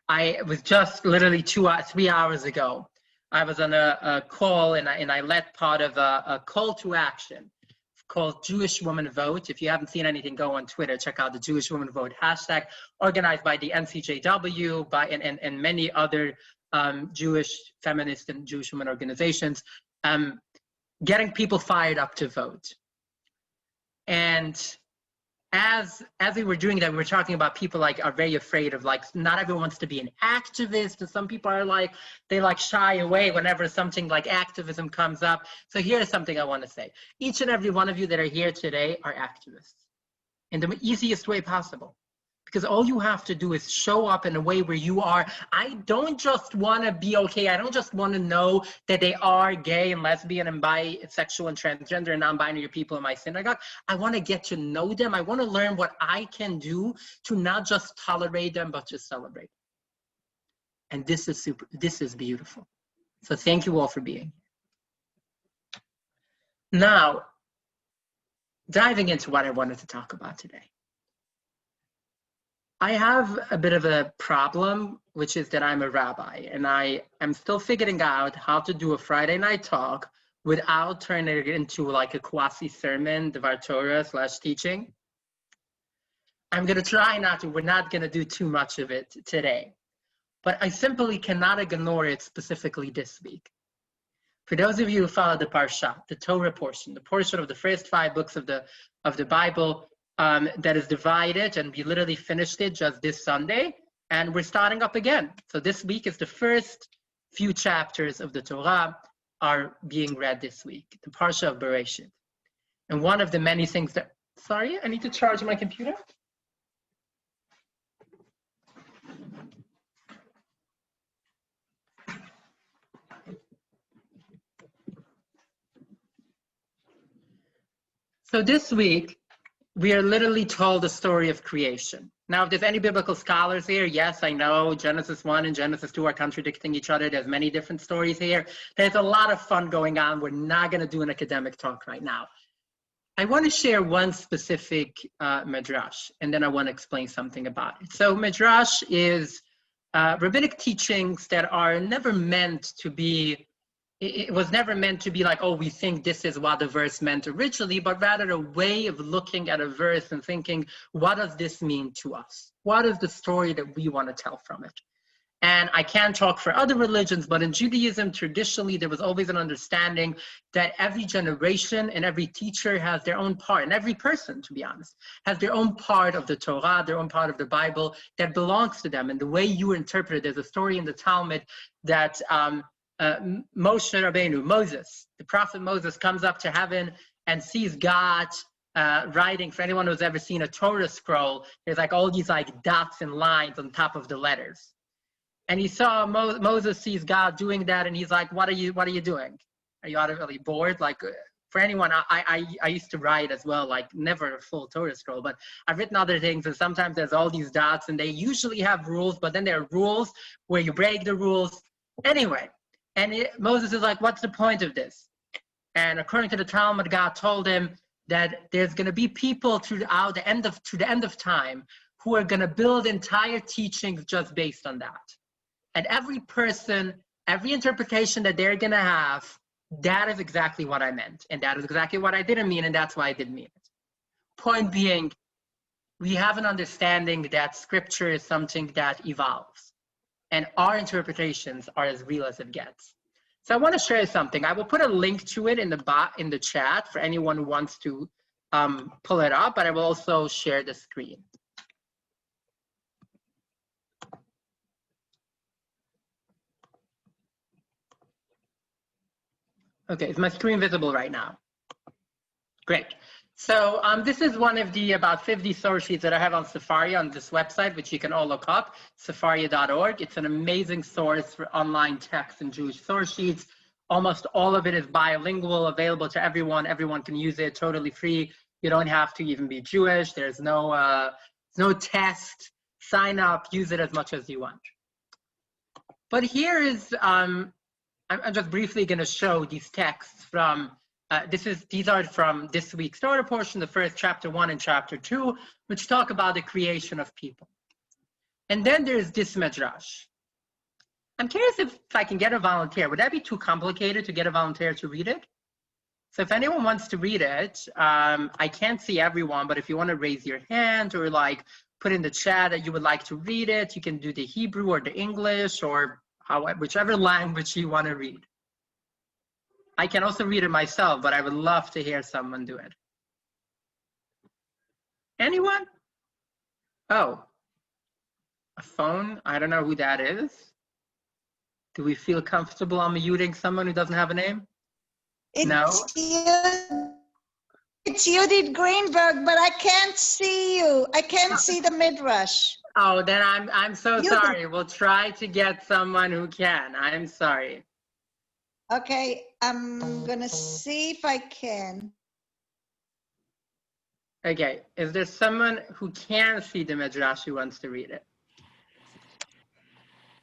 I was just literally 3 hours ago, I was on a call and I led part of a call to action called Jewish Woman Vote. If you haven't seen anything, go on Twitter, check out the Jewish Woman Vote hashtag, organized by the NCJW and many other Jewish feminist and Jewish women organizations, getting people fired up to vote. And as we were doing that, we were talking about people like are very afraid of, like, not everyone wants to be an activist, and some people are like, they like shy away whenever something like activism comes up. So here's something I want to say. Each and every one of you that are here today are activists in the easiest way possible. Because all you have to do is show up in a way where you are, I don't just want to be okay. I don't just want to know that they are gay and lesbian and bisexual and transgender and non-binary people in my synagogue. I want to get to know them. I want to learn what I can do to not just tolerate them, but to celebrate. And this is beautiful. So thank you all for being here. Now, diving into what I wanted to talk about today. I have a bit of a problem, which is that I'm a rabbi, and I am still figuring out how to do a Friday night talk without turning it into like a quasi-sermon, Dvar Torah / teaching. I'm going to try not to. We're not going to do too much of it today. But I simply cannot ignore it specifically this week. For those of you who follow the Parsha, the Torah portion, the portion of the first 5 books of the Bible, that is divided, and we literally finished it just this Sunday, and we're starting up again. So this week is the first few chapters of the Torah are being read this week, the Parsha of Bereshit. And one of the many things that, sorry, I need to charge my computer. So this week, we are literally told the story of creation. Now, if there's any biblical scholars here, yes, I know Genesis 1 and Genesis 2 are contradicting each other. There's many different stories here. There's a lot of fun going on. We're not going to do an academic talk right now. I want to share one specific midrash, and then I want to explain something about it. So midrash is rabbinic teachings that are never meant to be, it was never meant to be like, oh, we think this is what the verse meant originally, but rather a way of looking at a verse and thinking, what does this mean to us? What is the story that we want to tell from it? And I can't talk for other religions, but in Judaism, traditionally, there was always an understanding that every generation and every teacher has their own part, and every person, to be honest, has their own part of the Torah, their own part of the Bible that belongs to them. And the way you interpret it, there's a story in the Talmud that Moshe Rabbeinu, Moses, the prophet Moses, comes up to heaven and sees God writing. For anyone who's ever seen a Torah scroll, there's like all these like dots and lines on top of the letters. And he saw Moses sees God doing that, and he's like, "What are you doing? Are you utterly bored?" Like, for anyone, I used to write as well, like never a full Torah scroll, but I've written other things, and sometimes there's all these dots, and they usually have rules, but then there are rules where you break the rules. Anyway. And Moses is like, what's the point of this? And according to the Talmud, God told him that there's going to be people to the end of time who are going to build entire teachings just based on that. And every person, every interpretation that they're going to have, that is exactly what I meant. And that is exactly what I didn't mean, and that's why I didn't mean it. Point being, we have an understanding that scripture is something that evolves. And our interpretations are as real as it gets. So I want to share something. I will put a link to it in the chat for anyone who wants to pull it up, but I will also share the screen. Okay, is my screen visible right now? Great. So this is one of the about 50 source sheets that I have on Safari on this website, which you can all look up, safaria.org. It's an amazing source for online text and Jewish source sheets. Almost all of it is bilingual, available to everyone. Everyone can use it, totally free. You don't have to even be Jewish. There's no test. Sign up, use it as much as you want. But here is, I'm just briefly going to show these texts from, these are from this week's starter portion, the first chapter 1 and chapter 2, which talk about the creation of people. And then there's this midrash. I'm curious if I can get a volunteer. Would that be too complicated to get a volunteer to read it? So if anyone wants to read it, I can't see everyone, but if you want to raise your hand or like put in the chat that you would like to read it, you can do the Hebrew or the English or whichever language you want to read. I can also read it myself, but I would love to hear someone do it. Anyone? Oh, a phone? I don't know who that is. Do we feel comfortable unmuting someone who doesn't have a name? No? It's Judith Greenberg, but I can't see you. I can't see the midrash. Oh, then I'm so sorry. We'll try to get someone who can. I'm sorry. Okay, I'm gonna see if I can. Okay, is there someone who can see the midrash who wants to read it?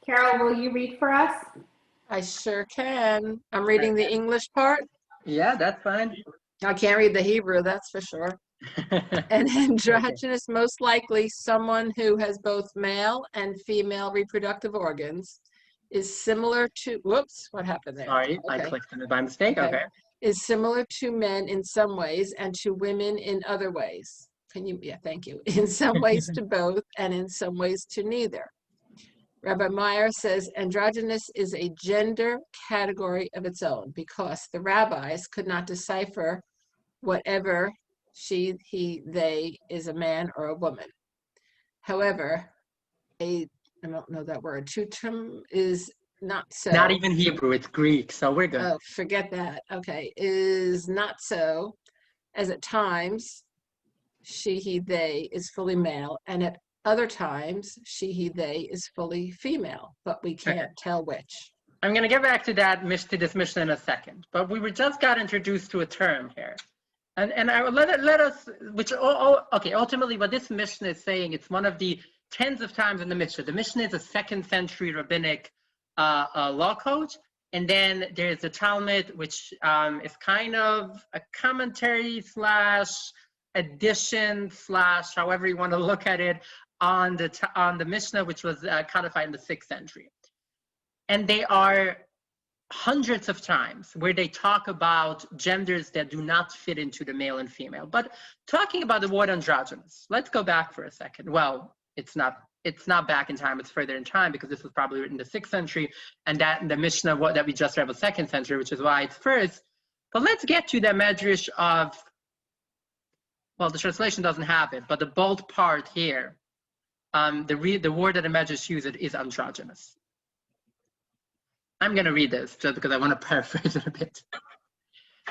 Carol, will you read for us? I sure can. I'm reading the English part. Yeah, that's fine. I can't read the Hebrew, that's for sure. And androgynous, most likely someone who has both male and female reproductive organs, is similar to, whoops, what happened there? Sorry, I clicked on it by mistake. Okay. Is similar to men in some ways and to women in other ways. Can you, yeah, thank you. In some ways to both and in some ways to neither. Rabbi Meyer says androgynous is a gender category of its own because the rabbis could not decipher whatever she, he, they is a man or a woman. However, I don't know that word, tutum is not so. Not even Hebrew, it's Greek, so we're good. Oh, forget that. Okay, is not so, as at times she, he, they is fully male, and at other times she, he, they is fully female, but we can't tell which. I'm going to get back to that, to this mission in a second, but we just got introduced to a term here. And I will let us, which, okay, ultimately what this mission is saying, it's one of the tens of times in the Mishnah. The Mishnah is a 2nd century rabbinic law code. And then there's the Talmud, which is kind of a commentary / addition / however you want to look at it on the Mishnah, which was codified in the 6th century. And they are hundreds of times where they talk about genders that do not fit into the male and female. But talking about the word androgynous, let's go back for a second. Well, it's not back in time, it's further in time because this was probably written in the 6th century and that the Mishnah that we just read was 2nd century, which is why it's first. But let's get to the medrash of, well, the translation doesn't have it, but the bold part here, the word that the medrash uses is androgynous. I'm going to read this just because I want to paraphrase it a bit.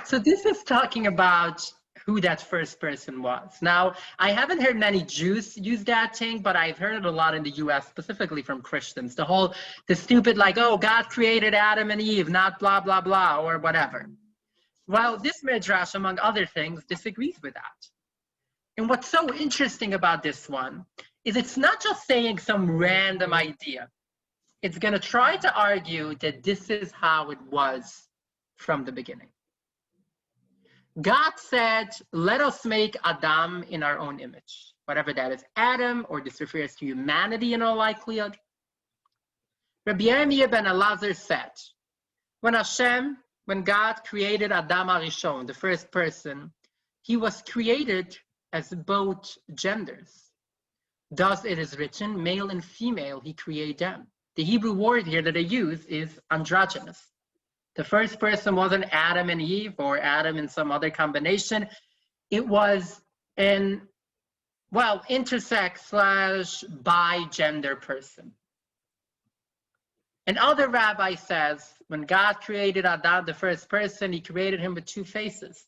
So this is talking about who that first person was. Now, I haven't heard many Jews use that thing, but I've heard it a lot in the US, specifically from Christians. The stupid like, oh, God created Adam and Eve, not blah, blah, blah, or whatever. Well, this midrash, among other things, disagrees with that. And what's so interesting about this one is it's not just saying some random idea. It's going to try to argue that this is how it was from the beginning. God said, let us make Adam in our own image, whatever that is, Adam, or this refers to humanity in all likelihood. Rabbi Yirmiyah ben Elazar said, when God created Adam HaRishon, the first person, he was created as both genders. Thus it is written, male and female, he created them. The Hebrew word here that they use is androgynous. The first person wasn't Adam and Eve or Adam and some other combination. It was an, well, intersex / bi-gender person. Another rabbi says, when God created Adam, the first person, he created him with 2 faces.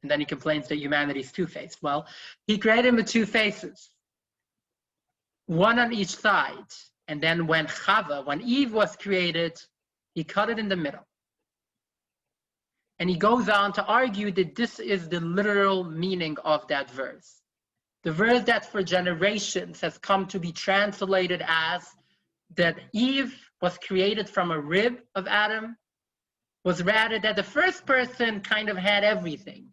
And then he complains that humanity is two-faced. Well, he created him with 2 faces, one on each side. And then when Eve was created, he cut it in the middle. And he goes on to argue that this is the literal meaning of that verse. The verse that for generations has come to be translated as that Eve was created from a rib of Adam was rather that the first person kind of had everything.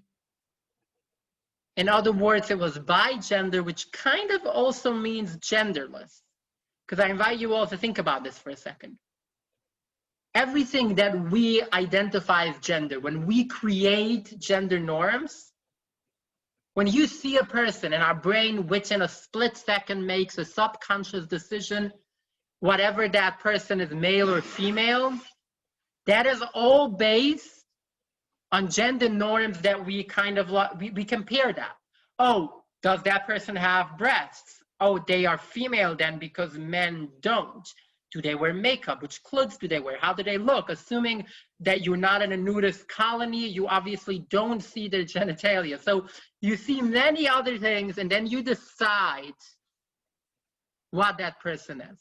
In other words, it was bigender, which kind of also means genderless. Because I invite you all to think about this for a second. Everything that we identify as gender, when we create gender norms, when you see a person and our brain within a split second makes a subconscious decision, whatever that person is, male or female, that is all based on gender norms that we kind of, we compare that. Oh, does that person have breasts? Oh, they are female then because men don't. Do they wear makeup? Which clothes do they wear? How do they look? Assuming that you're not in a nudist colony, you obviously don't see their genitalia. So you see many other things and then you decide what that person is.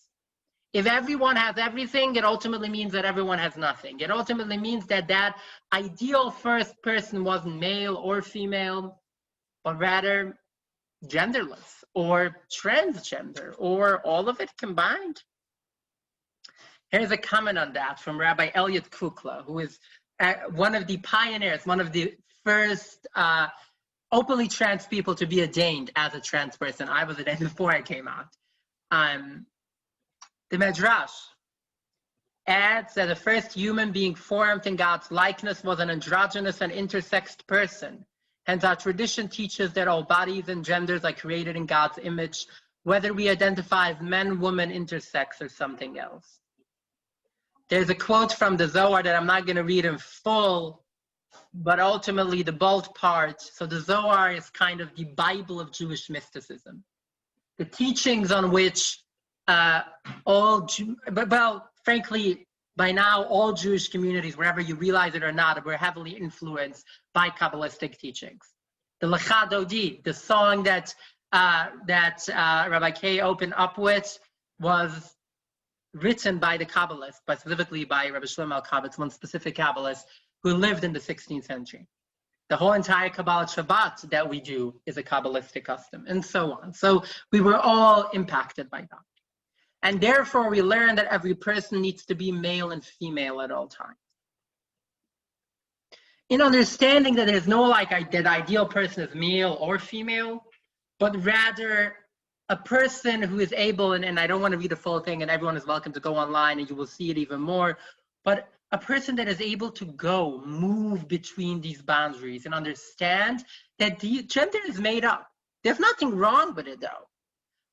If everyone has everything, it ultimately means that everyone has nothing. It ultimately means that that ideal first person wasn't male or female, but rather genderless or transgender or all of it combined. Here's a comment on that from Rabbi Elliot Kukla, who is one of the pioneers, one of the first openly trans people to be ordained as a trans person. I was ordained before I came out. The Midrash adds that the first human being formed in God's likeness was an androgynous and intersexed person. Hence, our tradition teaches that all bodies and genders are created in God's image, whether we identify as men, woman, intersex, or something else. There's a quote from the Zohar that I'm not going to read in full, but ultimately the bold part. So the Zohar is kind of the Bible of Jewish mysticism. The teachings on which frankly, by now, all Jewish communities, wherever you realize it or not, were heavily influenced by Kabbalistic teachings. The Lecha Dodi, the song that Rabbi Kay opened up with, was written by the Kabbalists, but specifically by Rabbi Shlomo Alkabetz, one specific Kabbalist who lived in the 16th century. The whole entire Kabbalah Shabbat that we do is a Kabbalistic custom, and so on. So we were all impacted by that. And therefore, we learn that every person needs to be male and female at all times. In understanding that there's no that ideal person is male or female, but rather a person who is able, and I don't want to read the full thing, and everyone is welcome to go online and you will see it even more, but a person that is able to move between these boundaries and understand that the gender is made up. There's nothing wrong with it though.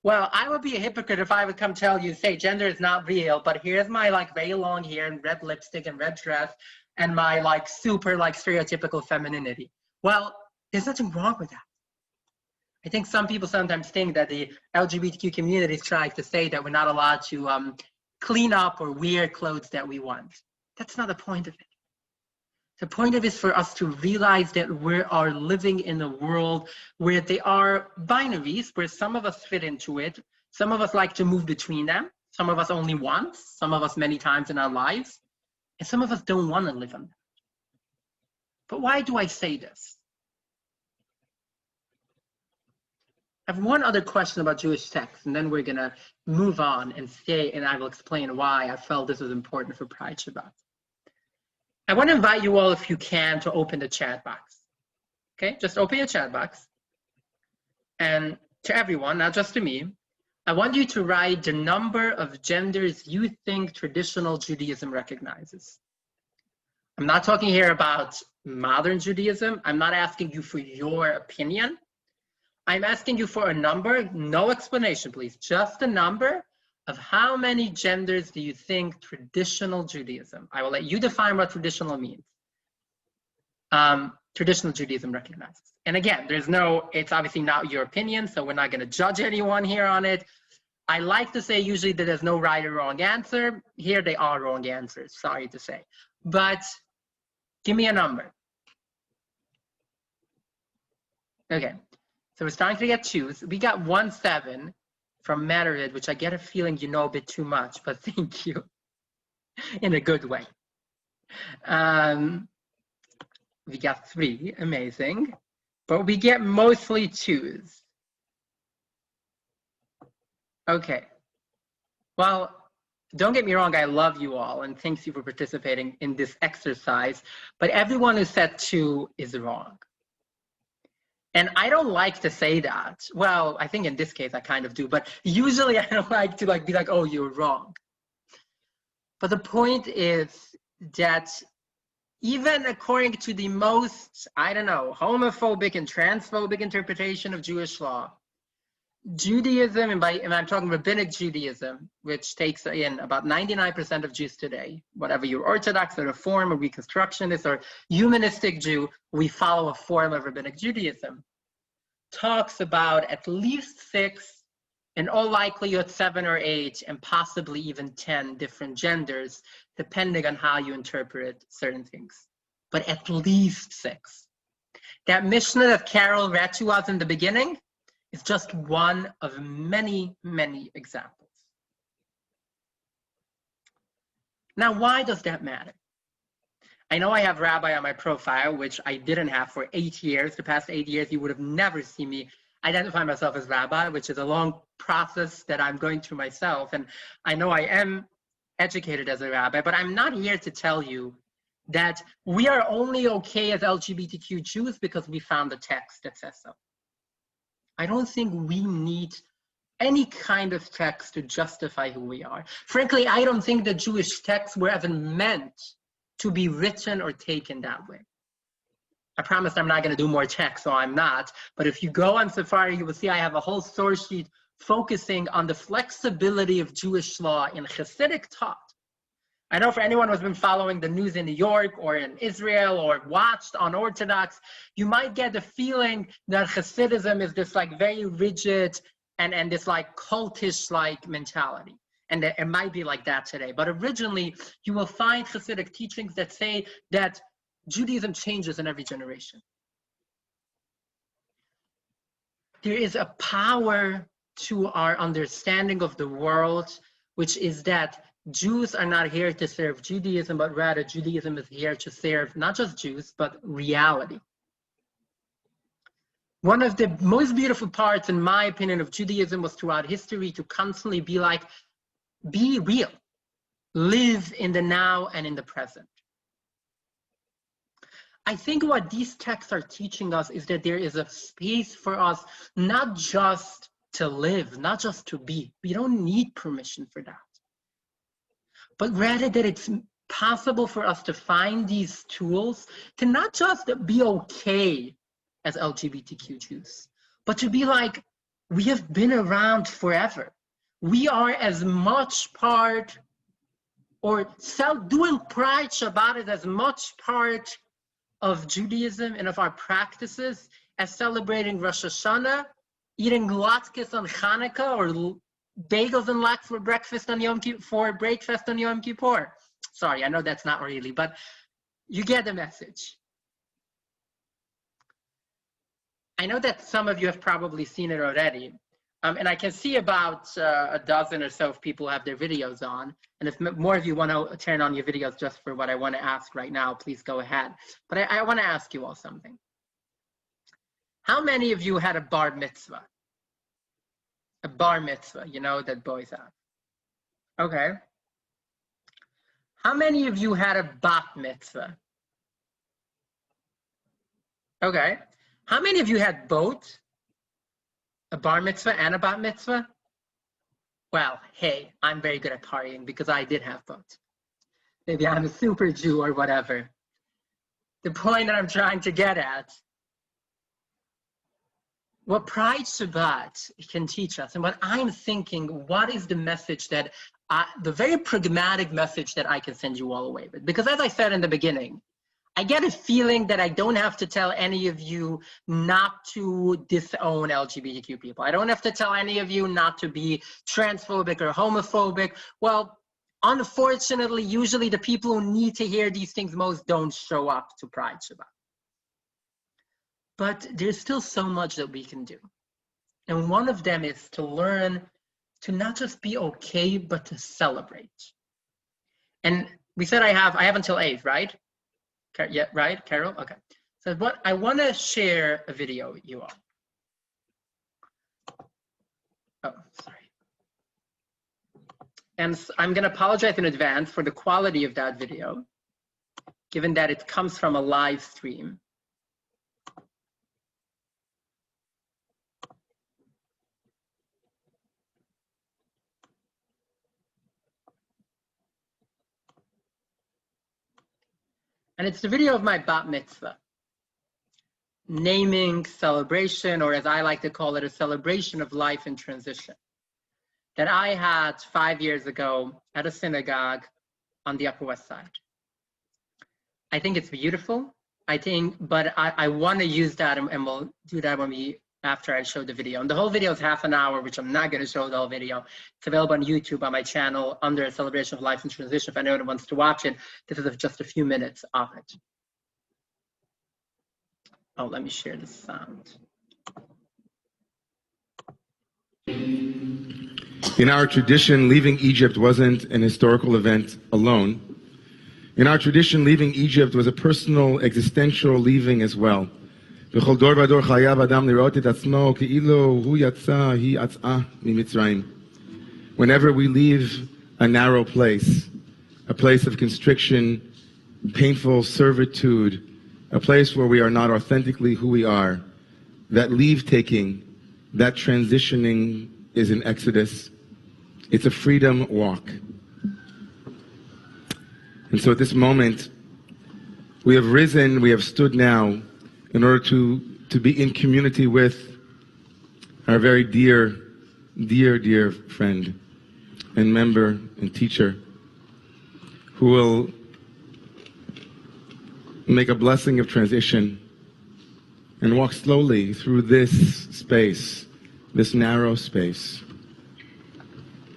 Well, I would be a hypocrite if I would come tell you, say, gender is not real, but here's my very long hair and red lipstick and red dress and my super stereotypical femininity. Well, there's nothing wrong with that. I think some people sometimes think that the LGBTQ community is trying to say that we're not allowed to clean up or wear clothes that we want. That's not the point of it. The point of it is for us to realize that we are living in a world where there are binaries, where some of us fit into it. Some of us like to move between them. Some of us only once, some of us many times in our lives. And some of us don't want to live on that. But why do I say this? I have one other question about Jewish texts, and then we're going to move on and I will explain why I felt this was important for Pride Shabbat. I want to invite you all, if you can, to open the chat box. Okay, just open your chat box. And to everyone, not just to me, I want you to write the number of genders you think traditional Judaism recognizes. I'm not talking here about modern Judaism. I'm not asking you for your opinion. I'm asking you for a number, no explanation, please, just a number of how many genders do you think traditional Judaism, I will let you define what traditional means, traditional Judaism recognizes. And again, it's obviously not your opinion, so we're not going to judge anyone here on it. I like to say usually that there's no right or wrong answer. Here they are wrong answers, sorry to say. But give me a number. Okay, so we're starting to get twos. We got 17 from Madrid, which I get a feeling you know a bit too much, but thank you in a good way. We got 3, amazing. But we get mostly 2s. Okay. Well, don't get me wrong, I love you all and thank you for participating in this exercise, but everyone who said 2 is wrong. And I don't like to say that. Well, I think in this case I kind of do, but usually I don't like to be like, oh, you're wrong. But the point is that even according to the most, I don't know, homophobic and transphobic interpretation of Jewish law, Judaism, and I'm talking rabbinic Judaism, which takes in about 99% of Jews today, whatever you're Orthodox or Reform or Reconstructionist or Humanistic Jew, we follow a form of rabbinic Judaism, talks about at least 6, in all likelihood 7 or 8, and possibly even 10 different genders, depending on how you interpret certain things, but at least 6. That Mishnah that Carol read to us in the beginning is just one of many, many examples. Now, why does that matter? I know I have Rabbi on my profile, which I didn't have for 8 years. The past 8 years, you would have never seen me identify myself as Rabbi, which is a long process that I'm going through myself. And I know I am educated as a Rabbi, but I'm not here to tell you that we are only okay as LGBTQ Jews because we found a text that says so. I don't think we need any kind of text to justify who we are. Frankly, I don't think the Jewish texts were even meant to be written or taken that way. I promise I'm not going to do more text, so I'm not. But if you go on Safari, you will see I have a whole source sheet focusing on the flexibility of Jewish law in Hasidic thought. I know for anyone who's been following the news in New York or in Israel or watched Unorthodox, you might get the feeling that Hasidism is this like very rigid and this like cultish like mentality. And it might be like that today. But originally, you will find Hasidic teachings that say that Judaism changes in every generation. There is a power to our understanding of the world, which is that Jews are not here to serve Judaism, but rather Judaism is here to serve not just Jews, but reality. One of the most beautiful parts, in my opinion, of Judaism was throughout history to constantly be like, be real, live in the now and in the present. I think what these texts are teaching us is that there is a space for us not just to live, not just to be. We don't need permission for that. But rather that it's possible for us to find these tools to not just be okay as LGBTQ Jews, but to be like, we have been around forever. We are as much part, or doing Pride Shabbat is as much part of Judaism and of our practices as celebrating Rosh Hashanah, eating latkes on Hanukkah, or bagels and latkes for breakfast on Yom Kippur. Sorry, I know that's not really, but you get the message. I know that some of you have probably seen it already, and I can see about a dozen or so of people have their videos on, and if more of you want to turn on your videos just for what I want to ask right now, please go ahead. But I want to ask you all something. How many of you had a bar mitzvah? A bar mitzvah, you know, that boys have. Okay. How many of you had a bat mitzvah? Okay. How many of you had both? A bar mitzvah and a bat mitzvah? Well, hey, I'm very good at partying because I did have both. Maybe I'm a super Jew or whatever. The point that I'm trying to get at, what Pride Shabbat can teach us, and what I'm thinking, what is the message that, the very pragmatic message that I can send you all away with? Because as I said in the beginning, I get a feeling that I don't have to tell any of you not to disown LGBTQ people. I don't have to tell any of you not to be transphobic or homophobic. Well, unfortunately, usually the people who need to hear these things most don't show up to Pride Shabbat. But there's still so much that we can do. And one of them is to learn to not just be okay, but to celebrate. And we said I have until 8, right? Yeah, right, Carol? Okay. So I want to share a video with you all. Oh, sorry. And I'm going to apologize in advance for the quality of that video, given that it comes from a live stream. And it's the video of my bat mitzvah, naming, celebration, or as I like to call it, a celebration of life in transition, that I had 5 years ago at a synagogue on the Upper West Side. I think it's beautiful. But I want to use that, and we'll do that after I show the video. And the whole video is half an hour, which I'm not going to show the whole video. It's available on YouTube on my channel under a celebration of life and transition. If anyone wants to watch it, this is just a few minutes of it. Oh, let me share the sound. In our tradition, leaving Egypt wasn't an historical event alone. In our tradition, leaving Egypt was a personal, existential leaving as well. Whenever we leave a narrow place, a place of constriction, painful servitude, a place where we are not authentically who we are, that leave-taking, that transitioning is an exodus. It's a freedom walk. And so at this moment, we have risen, we have stood now in order to be in community with our very dear, dear, dear friend and member and teacher who will make a blessing of transition and walk slowly through this space, this narrow space,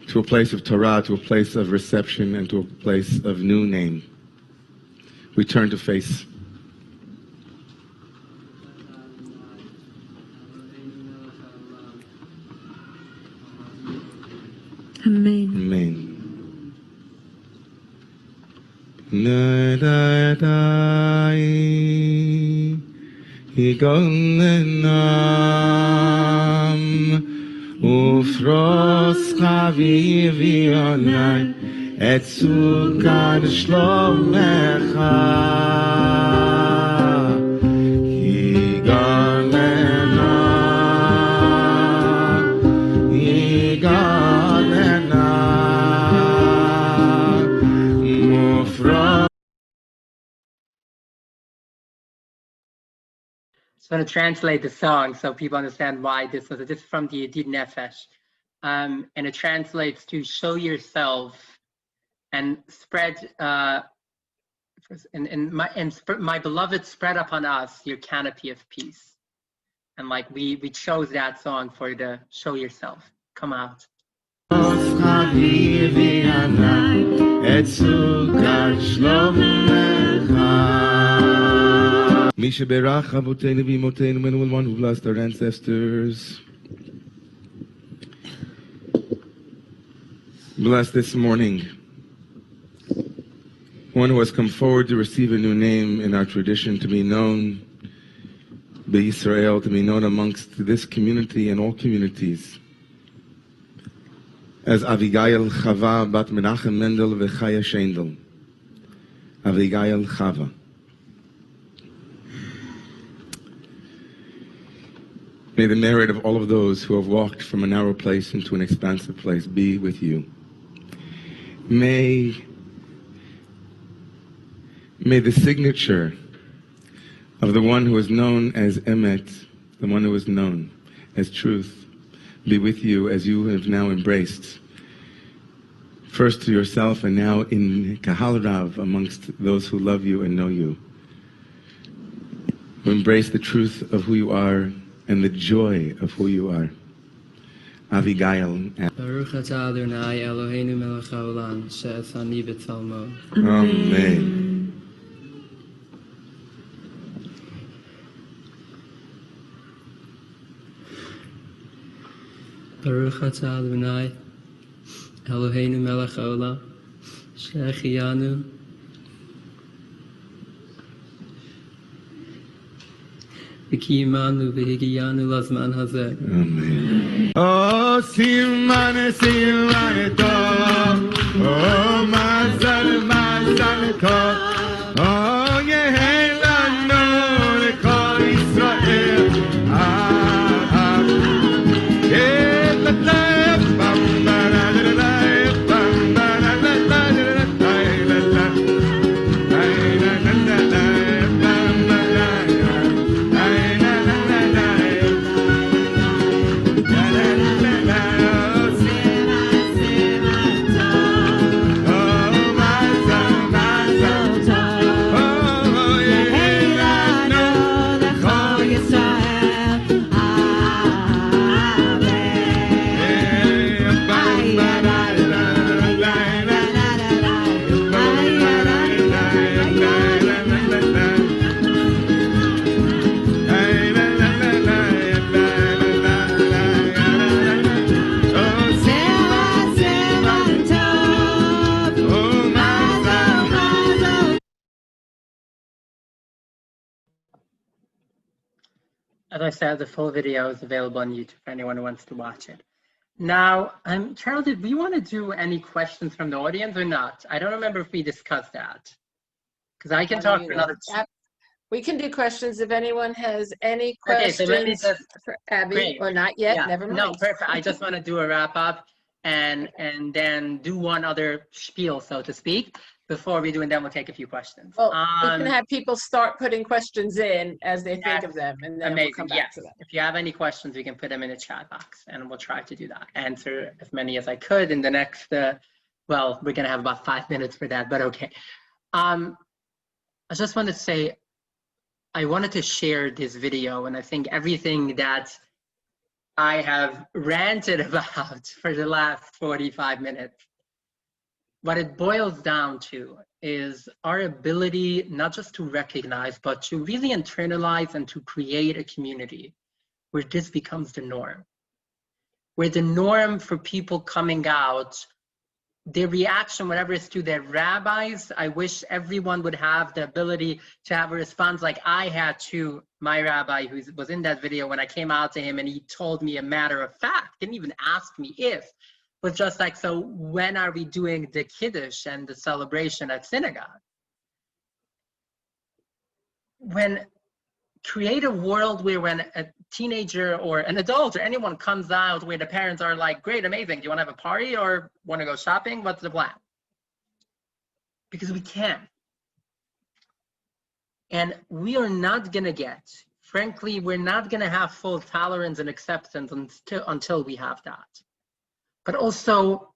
to a place of Torah, to a place of reception, and to a place of new name. We turn to face. Amen. Amen. Nadadai, Higonenam, Ufros Chavivi Onai, Et Sukkad Shlomecha, Higonenam, Higonenam, Ufros. So I'm going to translate the song so people understand why this is from the Yedid Nefesh. And it translates to show yourself and spread, my beloved, spread upon us your canopy of peace. And like we chose that song for the show yourself. Come out. Misha Berach Avotenu V'Imotenu, and the one who blessed our ancestors. Bless this morning one who has come forward to receive a new name in our tradition, to be known by Israel, to be known amongst this community and all communities as Avigail Chava Bat Menachem Mendel V'Chaya Shendel. Avigail Chava. May the merit of all of those who have walked from a narrow place into an expansive place be with you. May the signature of the one who is known as Emet, the one who is known as truth, be with you as you have now embraced, first to yourself and now in Kahal Rav, amongst those who love you and know you, who embrace the truth of who you are and the joy of who you are. Avigail. Baruch atah Adonai Eloheinu melech haolam she'etzani b'tzalmo. Amen. Baruch atah Adonai Eloheinu melech haolam she'echianu וקיימנו והגיענו לזמן הזה. אמן. או סימן סימן טוב, או מזל טוב, או יהי לנו לכל ישראל. As I said, the full video is available on YouTube for anyone who wants to watch it. Now, Carol, did we want to do any questions from the audience or not? I don't remember if we discussed that. Because I can talk for another. We can do questions if anyone has any questions. Okay, so let me just, for Abby, great. or not yet, Yeah, never mind. no, perfect. I just want to do a wrap up and then do one other spiel, so to speak, before we do, and then we'll take a few questions. Well, we can have people start putting questions in as they think of them, and then we'll come back to them. If you have any questions, we can put them in the chat box, and we'll try to do that. Answer as many as I could in the next, well, we're going to have about 5 minutes for that, but okay. I just want to say, I wanted to share this video, and I think everything that I have ranted about for the last 45 minutes, what it boils down to is our ability not just to recognize, but to really internalize and to create a community where this becomes the norm. Where the norm for people coming out, their reaction, whatever it's to their rabbis, I wish everyone would have the ability to have a response like I had to my rabbi who was in that video when I came out to him and he told me a matter of fact, didn't even ask me if, was just like, so when are we doing the Kiddush and the celebration at synagogue? When create a world where when a teenager or an adult or anyone comes out where the parents are like, great, amazing, do you want to have a party or want to go shopping? What's the plan? Because we can. And we are not going to get, frankly, we're not going to have full tolerance and acceptance until we have that. But also,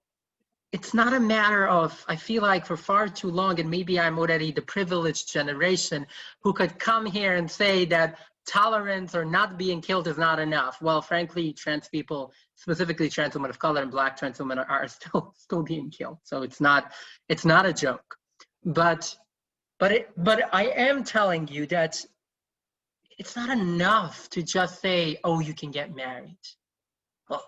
it's not a matter of, I feel like for far too long, and maybe I'm already the privileged generation who could come here and say that tolerance or not being killed is not enough. Well, frankly, trans people, specifically trans women of color and Black trans women are still being killed. So it's not a joke. But I am telling you that it's not enough to just say, oh, you can get married. Well,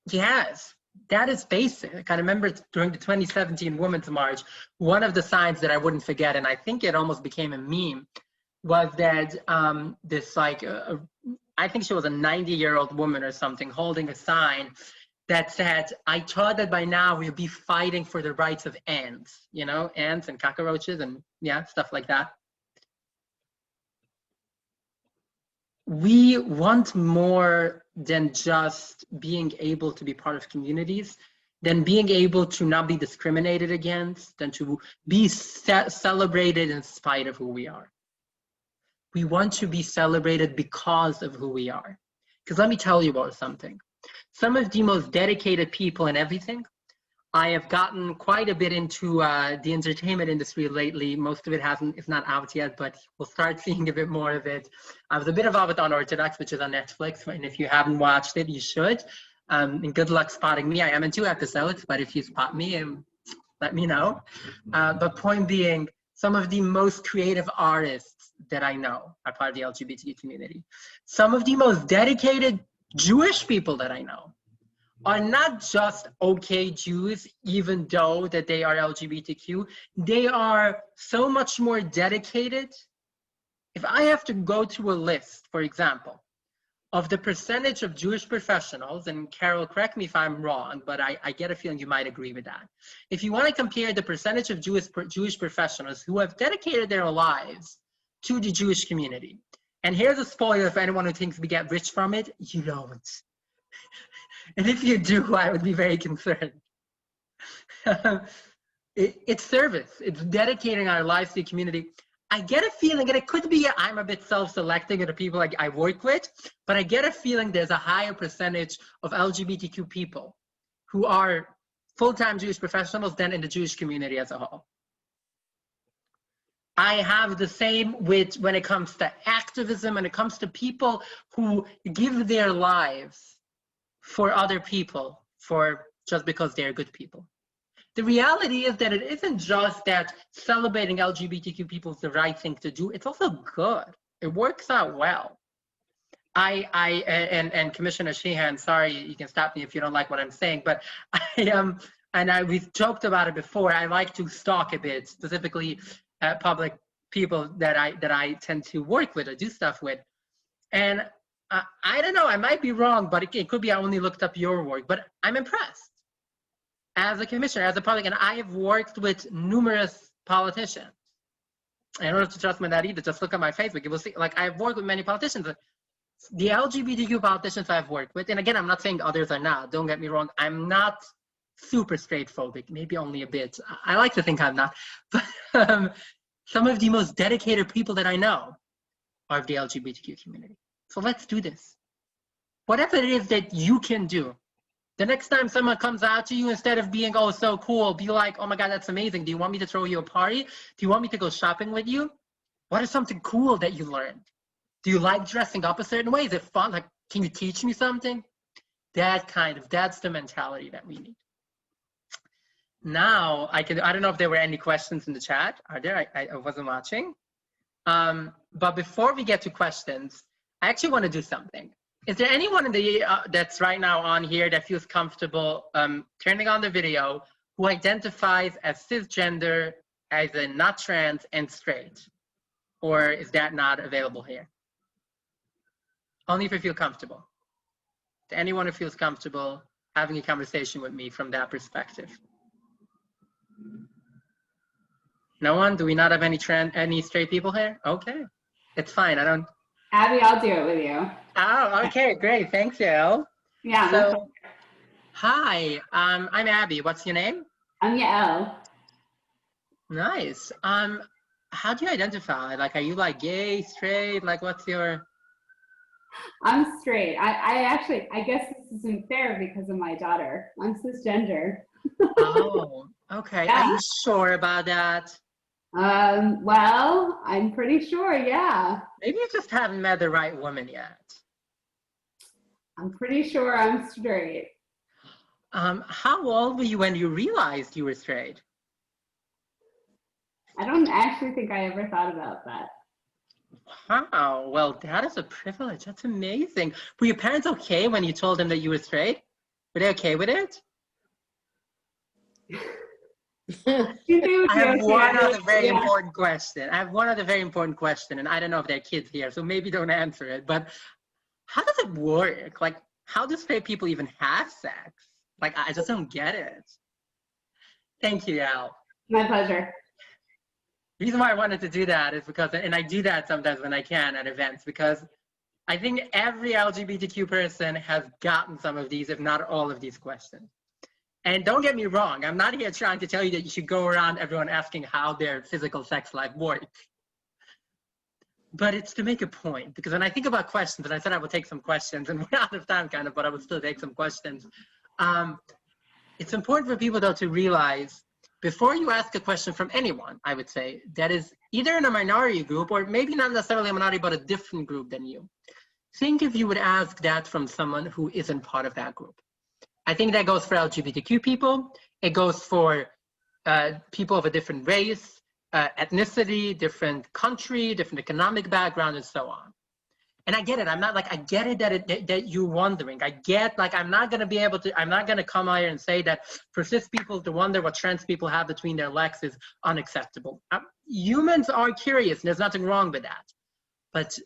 yes. That is basic. I remember during the 2017 Women's March, one of the signs that I wouldn't forget, and I think it almost became a meme, was that this like, I think she was a 90-year-old woman or something, holding a sign that said, I thought that by now we'd be fighting for the rights of ants, you know, ants and cockroaches and yeah, stuff like that. We want more than just being able to be part of communities, than being able to not be discriminated against, than to be celebrated in spite of who we are. We want to be celebrated because of who we are. Because let me tell you about something. Some of the most dedicated people in everything, I have gotten quite a bit into the entertainment industry lately. Most of it is not out yet, but we'll start seeing a bit more of it. I was a bit involved with Unorthodox, which is on Netflix, and if you haven't watched it, you should. And good luck spotting me. I am in 2 episodes, but if you spot me, let me know. But point being, some of the most creative artists that I know are part of the LGBT community. Some of the most dedicated Jewish people that I know are not just okay Jews, even though that they are LGBTQ. They are so much more dedicated if I have to go to a list, for example, of the percentage of Jewish professionals, and Carol, correct me if I'm wrong, but I get a feeling you might agree with that. If you want to compare the percentage of Jewish professionals who have dedicated their lives to the Jewish community, and here's a spoiler for anyone who thinks we get rich from it, you don't. And if you do, I would be very concerned. It's service. It's dedicating our lives to the community. I get a feeling, and it could be I'm a bit self-selecting of the people I work with, but I get a feeling there's a higher percentage of LGBTQ people who are full-time Jewish professionals than in the Jewish community as a whole. I have the same with when it comes to activism, when it comes to people who give their lives for other people, for just because they're good people. The reality is that it isn't just that celebrating LGBTQ people is the right thing to do. It's also good. It works out well. And Commissioner Sheehan, sorry, you can stop me if you don't like what I'm saying, but we've joked about it before. I like to stalk a bit, specifically public people that I tend to work with or do stuff with. And I don't know, I might be wrong, but it could be I only looked up your work, but I'm impressed. As a commissioner, as a public, and I have worked with numerous politicians. I don't have to trust me on that either. Just look at my Facebook. You will see, like, I've worked with many politicians. The LGBTQ politicians I've worked with, and again, I'm not saying others are not. Don't get me wrong. I'm not super straightforward, maybe only a bit. I like to think I'm not. But some of the most dedicated people that I know are of the LGBTQ community. So let's do this. Whatever it is that you can do. The next time someone comes out to you, instead of being, oh, so cool, be like, oh my God, that's amazing. Do you want me to throw you a party? Do you want me to go shopping with you? What is something cool that you learned? Do you like dressing up a certain way? Is it fun? Like, can you teach me something? That's the mentality that we need. Now, I don't know if there were any questions in the chat. Are there? I wasn't watching. But before we get to questions, I actually want to do something. Is there anyone in the that's right now on here that feels comfortable turning on the video who identifies as cisgender, as in not trans and straight? Or is that not available here? Only if you feel comfortable. To anyone who feels comfortable having a conversation with me from that perspective. No one? Do we not have any straight people here? Okay, it's fine. I don't. Abby, I'll do it with you. Oh, okay, great. Thanks, Yael. Yeah. So, hi, I'm Abby. What's your name? I'm Yael. Nice. How do you identify? Like, are you like gay, straight? Like, what's your? I'm straight. I guess this isn't fair because of my daughter. I'm cisgender. Oh, okay. Yeah. Are you sure about that? Well, I'm pretty sure, yeah. Maybe you just haven't met the right woman yet. I'm pretty sure I'm straight. How old were you when you realized you were straight? I don't actually think I ever thought about that. Wow, well, that is a privilege. That's amazing. Were your parents okay when you told them that you were straight? Were they okay with it? I have one other very important question. And I don't know if there are kids here, so maybe don't answer it, but how does it work? Like, how do straight people even have sex? Like, I just don't get it. Thank you, Al. My pleasure. The reason why I wanted to do that is because, and I do that sometimes when I can at events, because I think every LGBTQ person has gotten some of these, if not all of these questions. And don't get me wrong, I'm not here trying to tell you that you should go around everyone asking how their physical sex life works. But it's to make a point, because when I think about questions, and I said I would take some questions, and we're out of time kind of, but I would still take some questions. It's important for people though to realize, before you ask a question from anyone, I would say, that is either in a minority group, or maybe not necessarily a minority, but a different group than you. Think if you would ask that from someone who isn't part of that group. I think that goes for LGBTQ people. It goes for people of a different race, ethnicity, different country, different economic background, and so on. And I get it. I'm not like, I get it that you're wondering. I get, like, I'm not going to come here and say that for cis people to wonder what trans people have between their legs is unacceptable. Humans are curious, and there's nothing wrong with that. But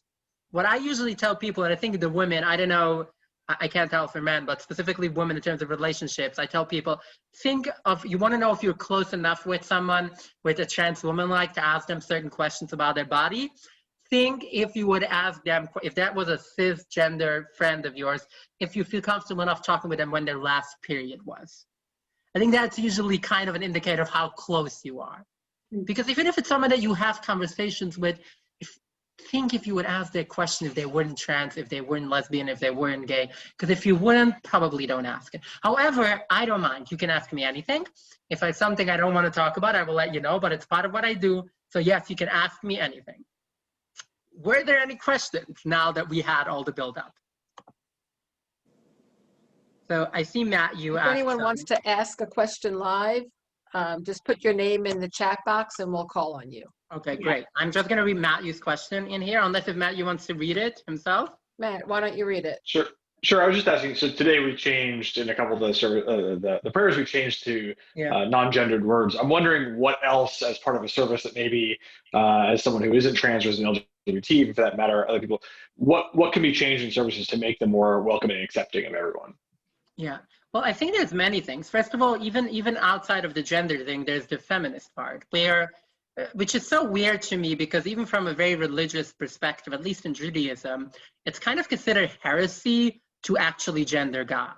what I usually tell people, and I think the women, I don't know, I can't tell for men, but specifically women in terms of relationships, I tell people, think of, you want to know if you're close enough with someone, with a trans woman, like to ask them certain questions about their body. Think if you would ask them, if that was a cisgender friend of yours, if you feel comfortable enough talking with them when their last period was. I think that's usually kind of an indicator of how close you are. Because even if it's someone that you have conversations with, think if you would ask their question if they weren't trans, if they weren't lesbian, if they weren't gay. Because if you wouldn't, probably don't ask it. However, I don't mind. You can ask me anything. If it's something I don't want to talk about, I will let you know, but it's part of what I do. So yes, you can ask me anything. Were there any questions now that we had all the build up? So I see Matt, you asked. If anyone wants to ask a question live, just put your name in the chat box and we'll call on you. Okay, great. I'm just going to read Matthew's question in here, unless if Matthew wants to read it himself. Matt, why don't you read it? Sure. I was just asking. So today we changed in a couple of the prayers we changed to non-gendered words. I'm wondering what else, as part of a service that maybe as someone who isn't trans or is an LGBT, for that matter, other people, what can be changed in services to make them more welcoming and accepting of everyone? Yeah. Well, I think there's many things. First of all, even outside of the gender thing, there's the feminist part, which is so weird to me, because even from a very religious perspective, at least in Judaism, it's kind of considered heresy to actually gender God.